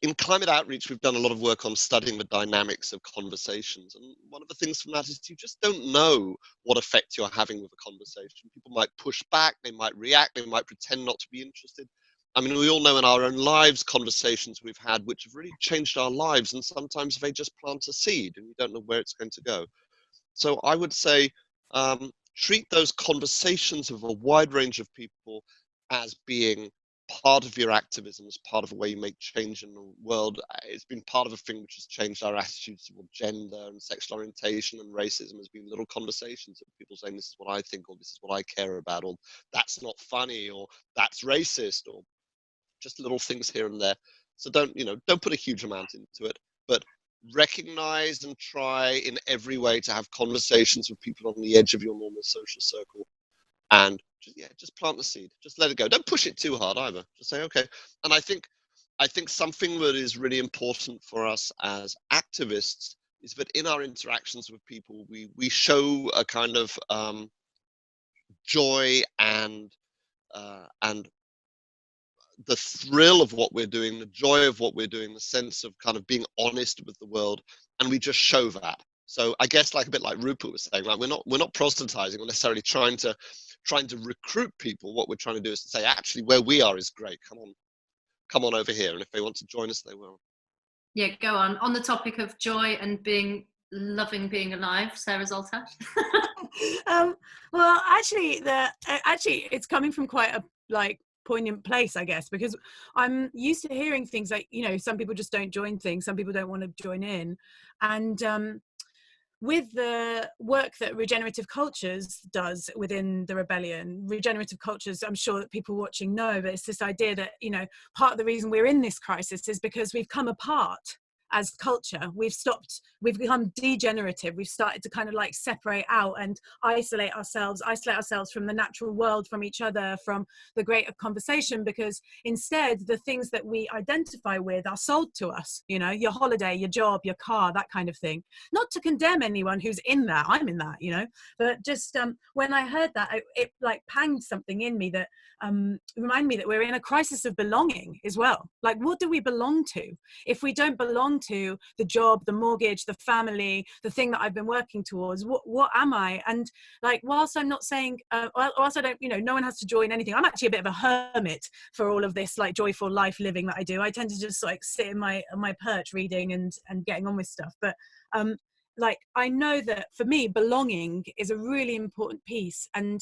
in climate outreach, we've done a lot of work on studying the dynamics of conversations. And one of the things from that is you just don't know what effect you're having with a conversation. People might push back, they might react, they might pretend not to be interested. I mean, we all know in our own lives conversations we've had which have really changed our lives, and sometimes they just plant a seed and you don't know where it's going to go. So I would say treat those conversations of a wide range of people as being part of your activism, as part of the way you make change in the world. It's been part of a thing which has changed our attitudes toward gender and sexual orientation and racism. Has been little conversations of people saying, this is what I think, or this is what I care about, or that's not funny, or that's racist, or just little things here and there. So don't put a huge amount into it, but recognize and try in every way to have conversations with people on the edge of your normal social circle. And just plant the seed. Just let it go. Don't push it too hard either. Just say, okay. And I think something that is really important for us as activists is that in our interactions with people, we show a kind of joy and the thrill of what we're doing, the joy of what we're doing, the sense of kind of being honest with the world, and we just show that. So I guess, like a bit like Rupert was saying, like we're not proselytizing or necessarily trying to recruit people. What we're trying to do is to say, actually, where we are is great. Come on over here, and if they want to join us, they will. Yeah, go on. On the topic of joy and loving being alive, Sarah Zaltash. Well, actually, it's coming from quite a poignant place, I guess, because I'm used to hearing things like, you know, some people just don't join things, some people don't want to join in, and with the work that Regenerative Cultures does within the rebellion, Regenerative Cultures, I'm sure that people watching know, but it's this idea that, you know, part of the reason we're in this crisis is because we've come apart as culture. We've become degenerative. We've started to kind of like separate out and isolate ourselves from the natural world, from each other, from the greater conversation, because instead the things that we identify with are sold to us, you know, your holiday, your job, your car, that kind of thing. Not to condemn anyone who's in that, I'm in that, you know, but just when I heard that, it like panged something in me that remind me that we're in a crisis of belonging as well. Like, what do we belong to? If we don't belong to the job, the mortgage, the family, the thing that I've been working towards, what am I? And like, whilst I'm not saying, whilst I don't, you know, no one has to join anything, I'm actually a bit of a hermit for all of this like joyful life living that I do. I tend to just like sit in my perch reading and getting on with stuff. But like, I know that for me, belonging is a really important piece, and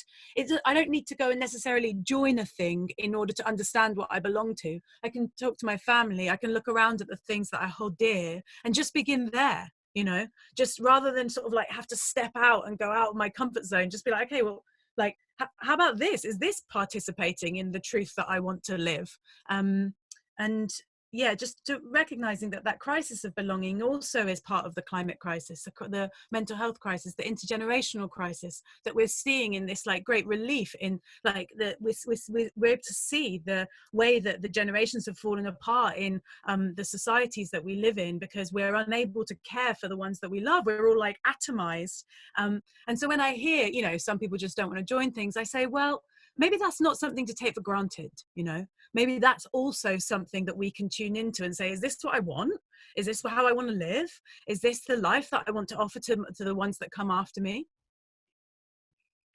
I don't need to go and necessarily join a thing in order to understand what I belong to. I can talk to my family, I can look around at the things that I hold dear and just begin there. you know, just rather than sort of like have to step out and go out of my comfort zone, just be like, okay, well, like, how about this? Is this participating in the truth that I want to live? And yeah, just to recognizing that crisis of belonging also is part of the climate crisis, the mental health crisis, the intergenerational crisis that we're seeing in this like great relief in like we're able to see the way that the generations have fallen apart in the societies that we live in, because we're unable to care for the ones that we love. We're all like atomized. And so when I hear, you know, some people just don't want to join things, I say, well, maybe that's not something to take for granted, you know. Maybe that's also something that we can tune into and say, is this what I want? Is this how I want to live? Is this the life that I want to offer to the ones that come after me?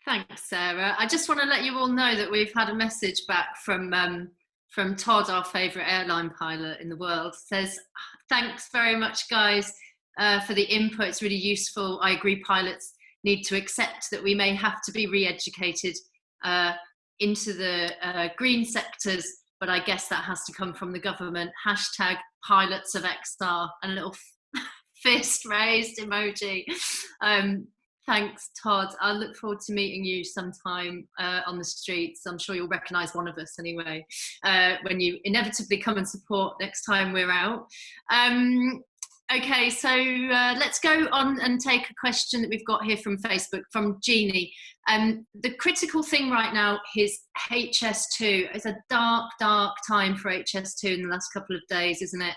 Thanks, Sarah. I just want to let you all know that we've had a message back from Todd, our favourite airline pilot in the world. Says, thanks very much, guys, for the input. It's really useful. I agree, pilots need to accept that we may have to be re-educated into the green sectors, but I guess that has to come from the government. Hashtag pilots of XR, and a little fist raised emoji. Thanks, Todd. I look forward to meeting you sometime on the streets. I'm sure you'll recognise one of us anyway, when you inevitably come and support next time we're out. Okay, so let's go on and take a question that we've got here from Facebook, from Jeannie. The critical thing right now is HS2. It's a dark, dark time for HS2 in the last couple of days, isn't it?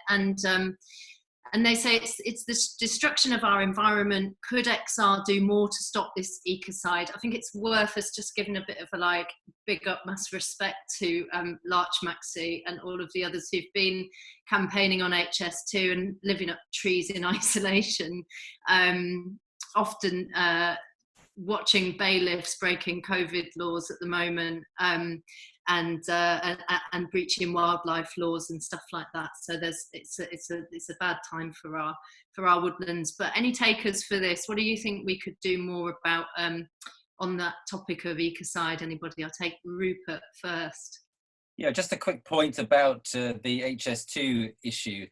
And they say it's the destruction of our environment. Could XR do more to stop this ecocide? I think it's worth us just giving a bit of a like big up, mass respect to Larch Maxey and all of the others who've been campaigning on HS2 and living up trees in isolation, often watching bailiffs breaking COVID laws at the moment, and breaching wildlife laws and stuff like that. So it's a bad time for our woodlands. But any takers for this? What do you think we could do more about on that topic of ecocide? Anybody? I'll take Rupert first. Yeah, just a quick point about the HS2 issue.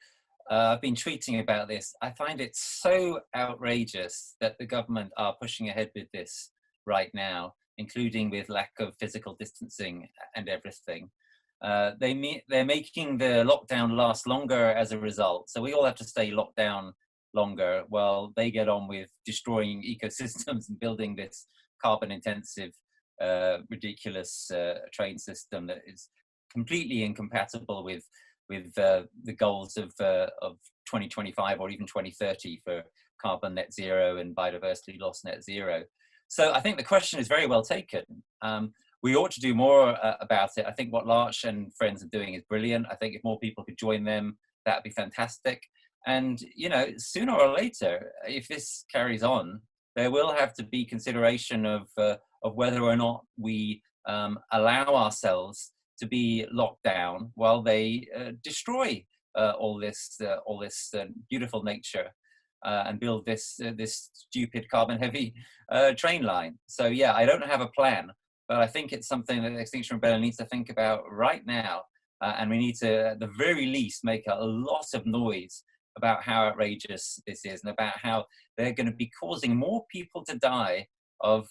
I've been tweeting about this. I find it so outrageous that the government are pushing ahead with this right now, including with lack of physical distancing and everything. They're making the lockdown last longer as a result. So we all have to stay locked down longer while they get on with destroying ecosystems and building this carbon intensive, ridiculous train system that is completely incompatible with the goals of 2025 or even 2030 for carbon net zero and biodiversity loss net zero. So I think the question is very well taken. We ought to do more about it. I think what Larch and friends are doing is brilliant. I think if more people could join them, that'd be fantastic. And, you know, sooner or later, if this carries on, there will have to be consideration of whether or not we allow ourselves to be locked down while they destroy all this beautiful nature and build this stupid carbon-heavy train line. So yeah, I don't have a plan, but I think it's something that Extinction Rebellion needs to think about right now, and we need to, at the very least, make a lot of noise about how outrageous this is and about how they're going to be causing more people to die of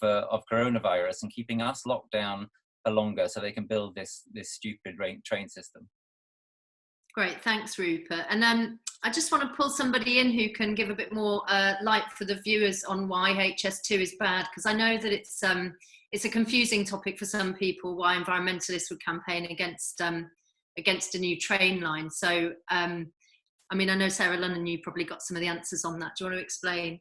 coronavirus and keeping us locked down for longer so they can build this stupid train system. Great, thanks, Rupert. And I just want to pull somebody in who can give a bit more light for the viewers on why HS2 is bad, because I know that it's a confusing topic for some people, why environmentalists would campaign against a new train line. So, I mean, I know, Sarah Lunnon, you probably got some of the answers on that. Do you want to explain?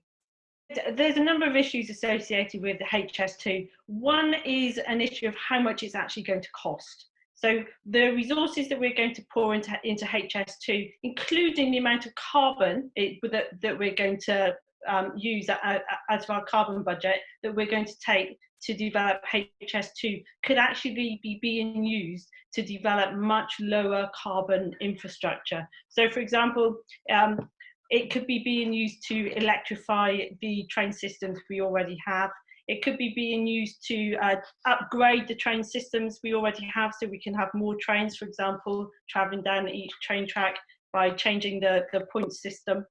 There's a number of issues associated with the HS2. One is an issue of how much it's actually going to cost. So the resources that we're going to pour into HS2, including the amount of carbon that we're going to use as our carbon budget that we're going to take to develop HS2, could actually be being used to develop much lower carbon infrastructure. So, for example, it could be being used to electrify the train systems we already have. It could be being used to upgrade the train systems we already have, so we can have more trains, for example, travelling down each train track by changing the point system.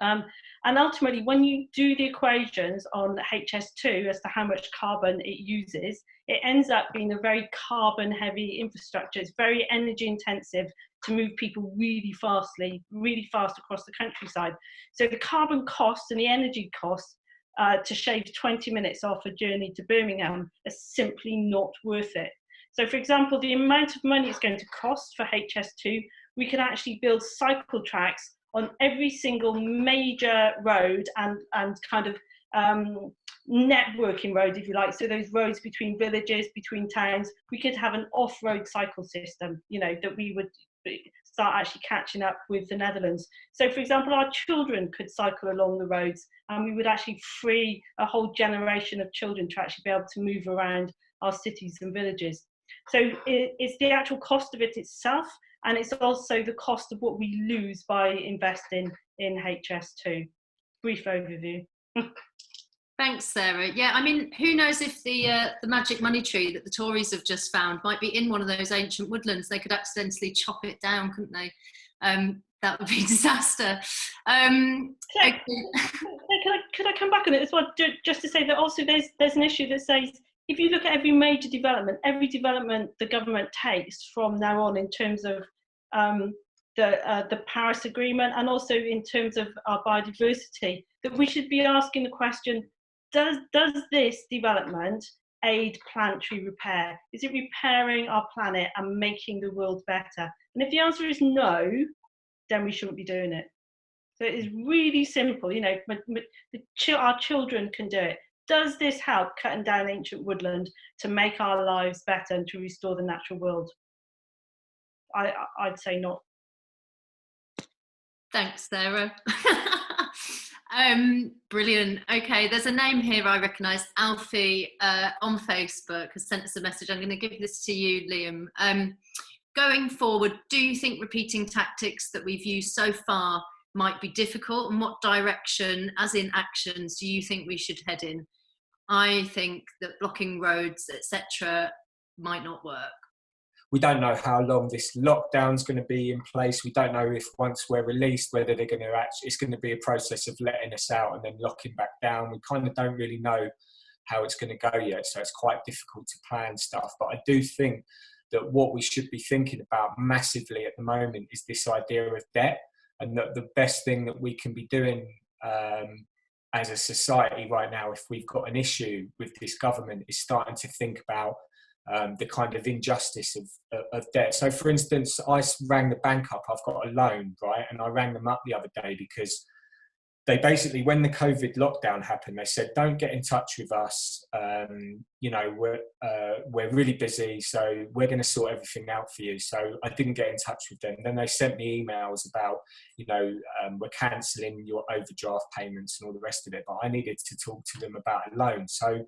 And ultimately, when you do the equations on HS2 as to how much carbon it uses, it ends up being a very carbon heavy infrastructure. It's very energy intensive to move people really fast across the countryside. So the carbon cost and the energy cost to shave 20 minutes off a journey to Birmingham are simply not worth it. So for example, the amount of money it's going to cost for HS2, we can actually build cycle tracks on every single major road and kind of networking road, if you like. So those roads between villages, between towns, we could have an off-road cycle system, you know, that we would start actually catching up with the Netherlands. So for example, our children could cycle along the roads, and we would actually free a whole generation of children to actually be able to move around our cities and villages. So it's the actual cost of it itself, and it's also the cost of what we lose by investing in HS2. Brief overview. Thanks, Sarah. Yeah, I mean, who knows if the magic money tree that the Tories have just found might be in one of those ancient woodlands. They could accidentally chop it down, couldn't they? That would be a disaster. Okay. Could I come back on it as well, just to say that also there's an issue that says, if you look at every major development, every development the government takes from now on in terms of the Paris Agreement, and also in terms of our biodiversity, that we should be asking the question, does this development aid planetary repair? Is it repairing our planet and making the world better? And if the answer is no, then we shouldn't be doing it. So it is really simple, you know, our children can do it. Does this help cutting down ancient woodland to make our lives better and to restore the natural world? I'd say not. Thanks, Sarah. Brilliant. Okay, there's a name here I recognise. Alfie on Facebook has sent us a message. I'm going to give this to you, Liam. Going forward, do you think repeating tactics that we've used so far might be difficult? And what direction, as in actions, do you think we should head in? I think that blocking roads, etc., might not work. We don't know how long this lockdown's going to be in place. We don't know if once we're released, whether they're going to it's going to be a process of letting us out and then locking back down. We kind of don't really know how it's going to go yet. So it's quite difficult to plan stuff. But I do think that what we should be thinking about massively at the moment is this idea of debt, and that the best thing that we can be doing as a society right now, if we've got an issue with this government, is starting to think about the kind of injustice of debt. So for instance, I rang the bank up, I've got a loan, right? And I rang them up the other day because they basically, when the COVID lockdown happened, they said, don't get in touch with us. You know, we're really busy, so we're going to sort everything out for you. So I didn't get in touch with them. Then they sent me emails about, you know, we're cancelling your overdraft payments and all the rest of it. But I needed to talk to them about a loan. So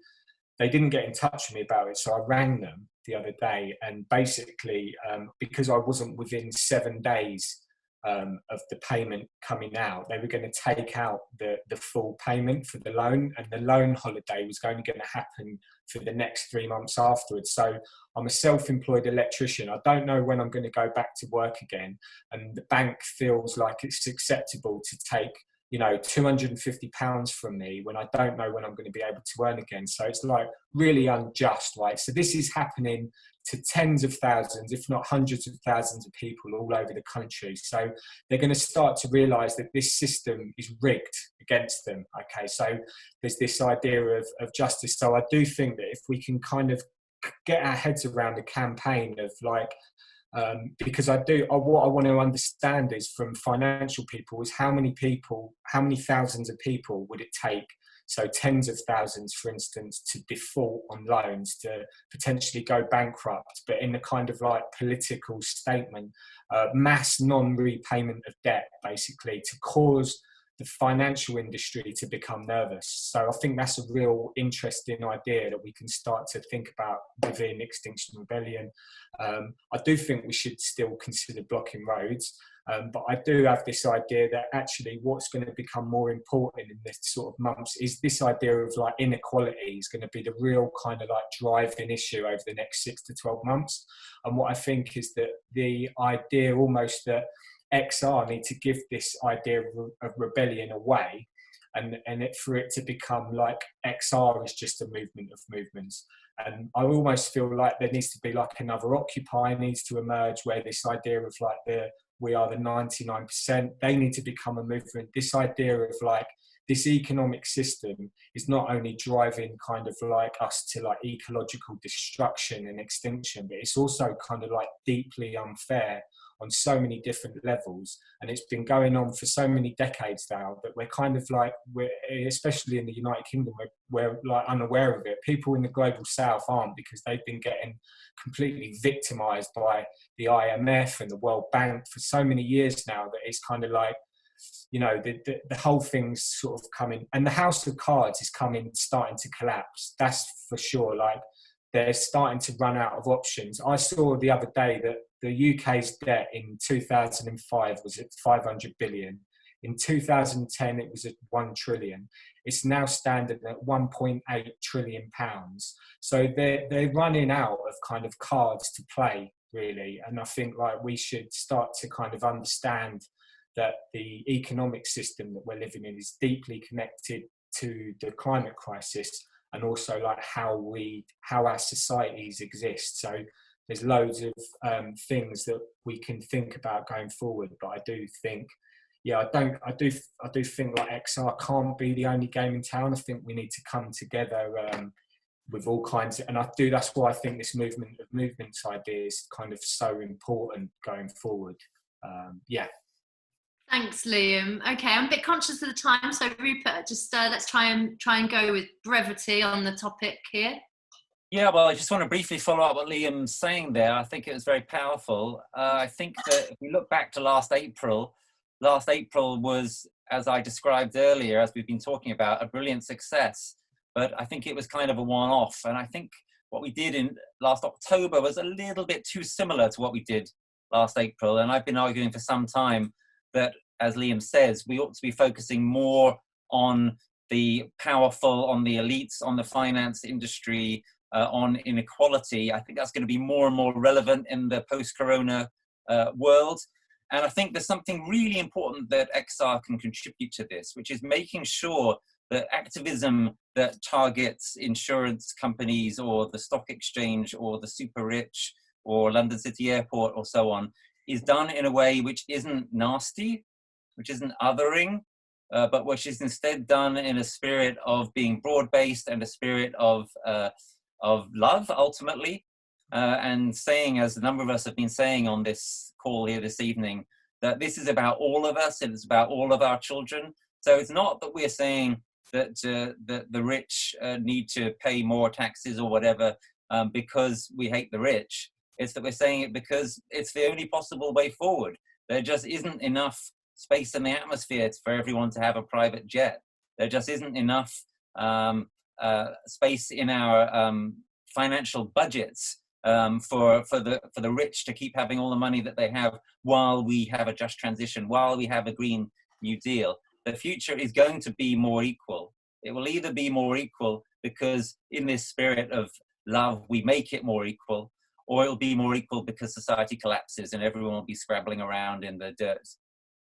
they didn't get in touch with me about it. So I rang them the other day, and basically, because I wasn't within 7 days of the payment coming out, they were going to take out the full payment for the loan, and the loan holiday was only going to happen for the next 3 months afterwards. So I'm a self-employed electrician. I don't know when I'm going to go back to work again, and the bank feels like it's acceptable to take, you know, £250 from me when I don't know when I'm going to be able to earn again. So it's like really unjust, right? So this is happening to tens of thousands, if not hundreds of thousands of people all over the country. So they're going to start to realise that this system is rigged against them. Okay, so there's this idea of justice. So I do think that if we can kind of get our heads around a campaign of like, because what I want to understand is from financial people is how many thousands of people would it take, so tens of thousands, for instance, to default on loans, to potentially go bankrupt, but in a kind of like political statement, mass non-repayment of debt, basically, to cause the financial industry to become nervous. So I think that's a real interesting idea that we can start to think about within Extinction Rebellion. I do think we should still consider blocking roads, but I do have this idea that actually what's going to become more important in this sort of months is this idea of like inequality is going to be the real kind of like driving issue over the next 6 to 12 months. And what I think is that the idea almost that XR need to give this idea of rebellion away, and for it to become like XR is just a movement of movements. And I almost feel like there needs to be like another Occupy needs to emerge, where this idea of like we are the 99%, they need to become a movement. This idea of like this economic system is not only driving kind of like us to like ecological destruction and extinction, but it's also kind of like deeply unfair on so many different levels. And it's been going on for so many decades now that we're kind of like, especially in the United Kingdom, we're like unaware of it. People in the global south aren't, because they've been getting completely victimized by the IMF and the World Bank for so many years now that it's kind of like, you know, the whole thing's sort of coming, and the house of cards is starting to collapse. That's for sure. Like, they're starting to run out of options. I saw the other day that the UK's debt in 2005 was at 500 billion. In 2010, it was at 1 trillion. It's now standing at 1.8 trillion pounds. So they're running out of kind of cards to play, really. And I think like we should start to kind of understand that the economic system that we're living in is deeply connected to the climate crisis, and also like how our societies exist. So there's loads of things that we can think about going forward. But I do think, I do think like XR can't be the only game in town. I think we need to come together with all kinds of, and that's why I think this movement of movements idea is kind of so important going forward. Thanks, Liam. Okay, I'm a bit conscious of the time, so Rupert, just let's try and go with brevity on the topic here. Yeah, well, I just want to briefly follow up what Liam's saying there. I think it was very powerful. I think that if we look back to last April was, as I described earlier, as we've been talking about, a brilliant success. But I think it was kind of a one-off. And I think what we did in last October was a little bit too similar to what we did last April. And I've been arguing for some time that, as Liam says, we ought to be focusing more on the powerful, on the elites, on the finance industry, on inequality. I think that's going to be more and more relevant in the post-corona world. And I think there's something really important that XR can contribute to this, which is making sure that activism that targets insurance companies or the stock exchange or the super rich or London City Airport or so on is done in a way which isn't nasty, which isn't othering, but which is instead done in a spirit of being broad-based and a spirit of love, ultimately. And saying, as a number of us have been saying on this call here this evening, that this is about all of us, and it's about all of our children. So it's not that we're saying that the rich need to pay more taxes or whatever because we hate the rich. It's that we're saying it because it's the only possible way forward. There just isn't enough space in the atmosphere for everyone to have a private jet. There just isn't enough space in our financial budgets for the rich to keep having all the money that they have while we have a just transition, while we have a Green New Deal. The future is going to be more equal. It will either be more equal because in this spirit of love we make it more equal, or it'll be more equal because society collapses and everyone will be scrabbling around in the dirt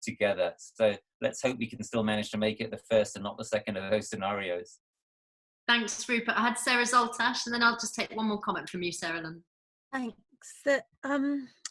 together. So let's hope we can still manage to make it the first and not the second of those scenarios. Thanks, Rupert. I had Sarah Zaltash, and then I'll just take one more comment from you, Sarah Lunnon. Thanks.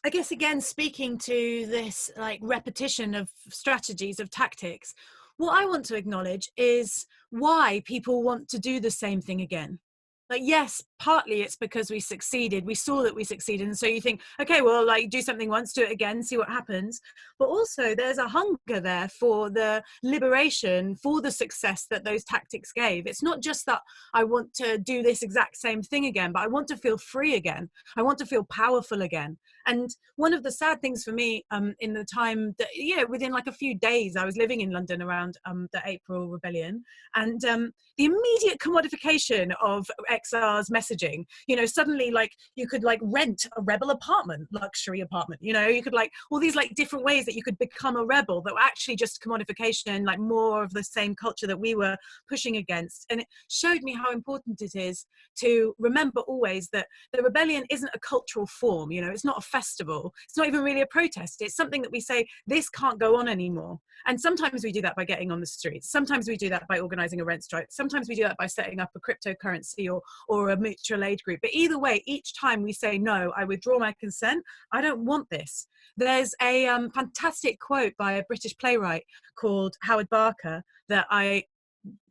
I guess, again, speaking to this like repetition of strategies, of tactics, what I want to acknowledge is why people want to do the same thing again. Like, yes, partly it's because we succeeded. We saw that we succeeded. And so you think, okay, well, like, do something once, do it again, see what happens. But also there's a hunger there for the liberation, for the success that those tactics gave. It's not just that I want to do this exact same thing again, but I want to feel free again. I want to feel powerful again. And one of the sad things for me in the time that, within like a few days, I was living in London around the April Rebellion, and the immediate commodification of XR's messaging, you know, suddenly like you could like rent a rebel apartment, luxury apartment, you know, you could like all these like different ways that you could become a rebel that were actually just commodification, like more of the same culture that we were pushing against. And it showed me how important it is to remember always that the rebellion isn't a cultural form, you know, it's not a festival, it's not even really a protest, it's something that we say, this can't go on anymore. And sometimes we do that by getting on the streets, sometimes we do that by organizing a rent strike, sometimes we do that by setting up a cryptocurrency or a mutual aid group. But either way, each time we say, no, I withdraw my consent, I don't want this. There's a fantastic quote by a British playwright called Howard Barker that I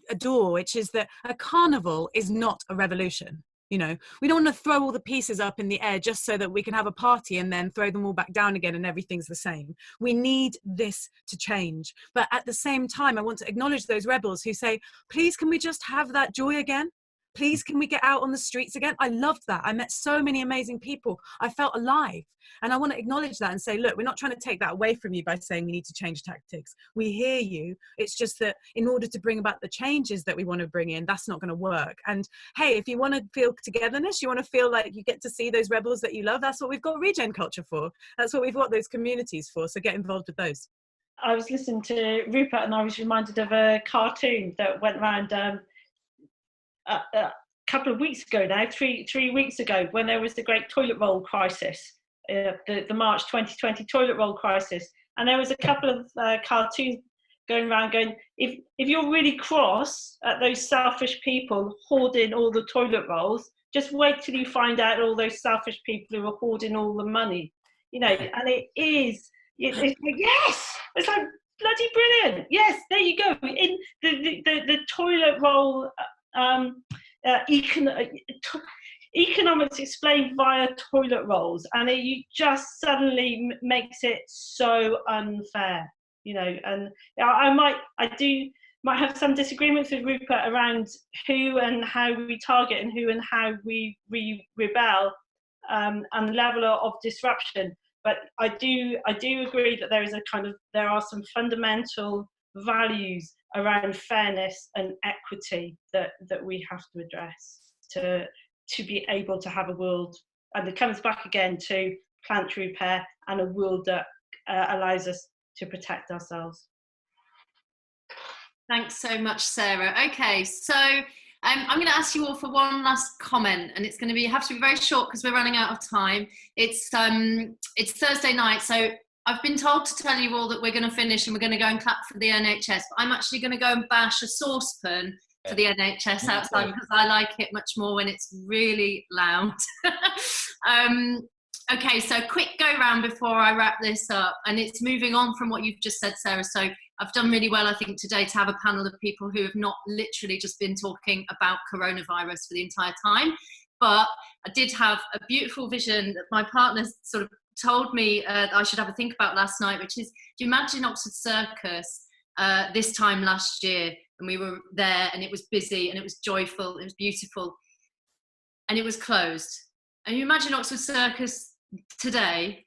adore, which is that a carnival is not a revolution. You know, we don't want to throw all the pieces up in the air just so that we can have a party and then throw them all back down again and everything's the same. We need this to change. But at the same time, I want to acknowledge those rebels who say, please, can we just have that joy again? Please, can we get out on the streets again? I loved that. I met so many amazing people. I felt alive. And I want to acknowledge that and say, look, we're not trying to take that away from you by saying we need to change tactics. We hear you. It's just that in order to bring about the changes that we want to bring in, that's not going to work. And hey, if you want to feel togetherness, you want to feel like you get to see those rebels that you love, that's what we've got regen culture for. That's what we've got those communities for. So get involved with those. I was listening to Rupert and I was reminded of a cartoon that went around a couple of weeks ago now, three weeks ago, when there was the great toilet roll crisis, the March 2020 toilet roll crisis. And there was a couple of cartoons going around going, if you're really cross at those selfish people hoarding all the toilet rolls, just wait till you find out all those selfish people who are hoarding all the money. You know, and it's like, yes, it's like bloody brilliant. Yes, there you go. In the toilet roll economics explained via toilet rolls, and it just suddenly makes it so unfair, you know. And I might have some disagreements with Rupert around who and how we target and who and how we rebel, and the level of disruption. But I do agree that there are some fundamental values around fairness and equity that we have to address to be able to have a world, and it comes back again to planetary repair and a world that allows us to protect ourselves. Thanks so much, Sarah. Okay, so I'm going to ask you all for one last comment, and it's going to have to be very short because we're running out of time. It's Thursday night, so I've been told to tell you all that we're going to finish and we're going to go and clap for the NHS, but I'm actually going to go and bash a saucepan for the NHS outside because I like it much more when it's really loud. Okay, so quick go round before I wrap this up, and it's moving on from what you've just said, Sarah. So I've done really well, I think, today to have a panel of people who have not literally just been talking about coronavirus for the entire time, but I did have a beautiful vision that my partner sort of told me I should have a think about last night, which is, do you imagine Oxford Circus this time last year, and we were there and it was busy and it was joyful, it was beautiful, and it was closed. And you imagine Oxford Circus today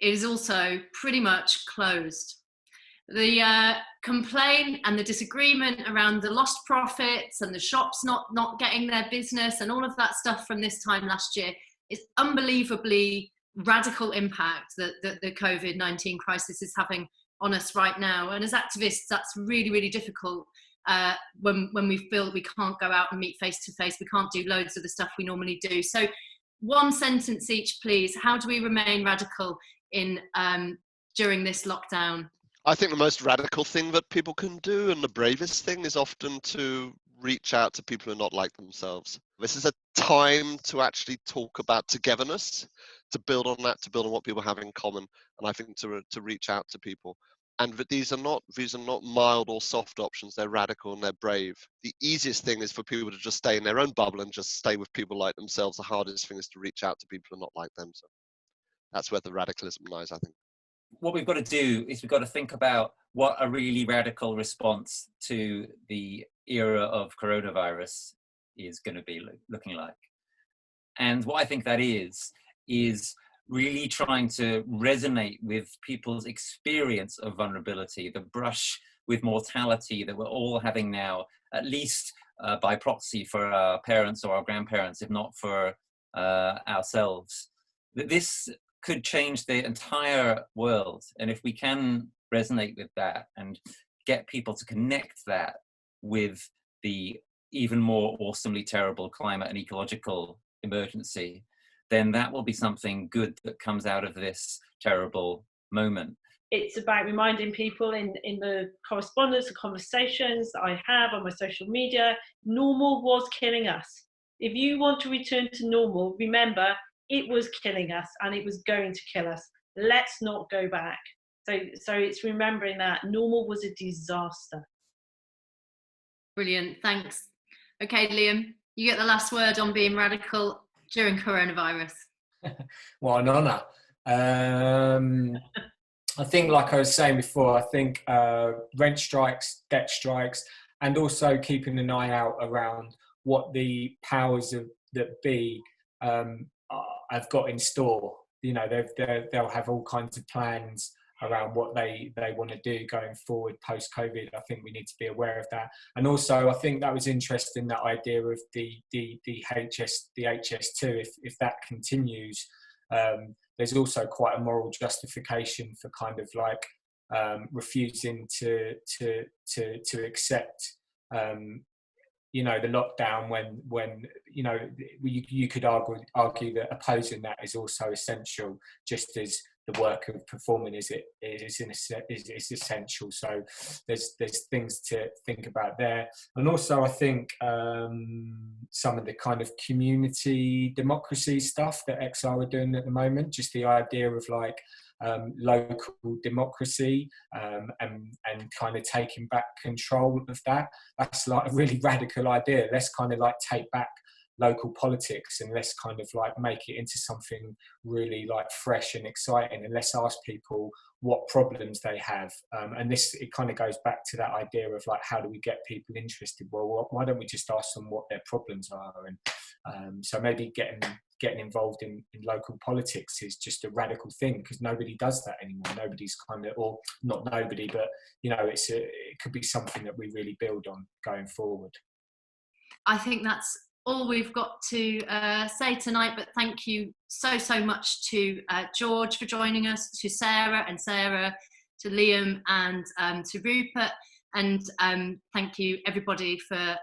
is also pretty much closed. The complaint and the disagreement around the lost profits and the shops not getting their business and all of that stuff from this time last year is unbelievably radical impact that the COVID-19 crisis is having on us right now. And as activists, that's really, really difficult when we feel that we can't go out and meet face to face. We can't do loads of the stuff we normally do. So one sentence each, please. How do we remain radical in during this lockdown? I think the most radical thing that people can do, and the bravest thing, is often to reach out to people who are not like themselves. This is a time to actually talk about togetherness, to build on that, to build on what people have in common, and I think to reach out to people. And that these are not mild or soft options. They're radical and they're brave. The easiest thing is for people to just stay in their own bubble and just stay with people like themselves. The hardest thing is to reach out to people who are not like them. So that's where the radicalism lies, I think. What we've got to do is we've got to think about what a really radical response to the era of coronavirus is going to be looking like. And what I think that is really trying to resonate with people's experience of vulnerability, the brush with mortality that we're all having now, at least by proxy for our parents or our grandparents, if not for ourselves. This could change the entire world. And if we can resonate with that and get people to connect that with the even more awesomely terrible climate and ecological emergency, then that will be something good that comes out of this terrible moment. It's about reminding people in the correspondence and conversations that I have on my social media, normal was killing us. If you want to return to normal, remember, it was killing us and it was going to kill us. Let's not go back. So it's remembering that normal was a disaster. Brilliant, thanks. Okay, Liam, you get the last word on being radical during coronavirus. What an honour. I think, like I was saying before, I think rent strikes, debt strikes, and also keeping an eye out around what the powers that be have got in store. You know, they'll have all kinds of plans around what they want to do going forward post-COVID. I think we need to be aware of that. And also, I think that was interesting, that idea of the HS2, if that continues. There's also quite a moral justification for kind of like refusing to accept you know, the lockdown when you know, you could argue that opposing that is also essential, just as the work of performing is essential. So there's things to think about there. And also I think some of the kind of community democracy stuff that XR are doing at the moment, just the idea of like local democracy and kind of taking back control of that. That's like a really radical idea. Let's kind of like take back local politics and let's kind of like make it into something really like fresh and exciting, and let's ask people what problems they have. And this, it kind of goes back to that idea of like, how do we get people interested? Well, why don't we just ask them what their problems are? And so maybe getting involved in local politics is just a radical thing, because nobody does that anymore. Nobody's kind of, or not nobody, but you know, it could be something that we really build on going forward. I think that's all we've got to say tonight, but thank you so much to George for joining us, to Sarah, to Liam, and to Rupert, and thank you everybody for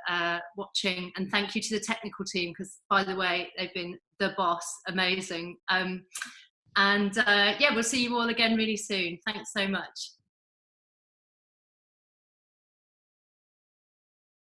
watching, and thank you to the technical team, because by the way, they've been the boss, amazing. Yeah, we'll see you all again really soon. Thanks so much.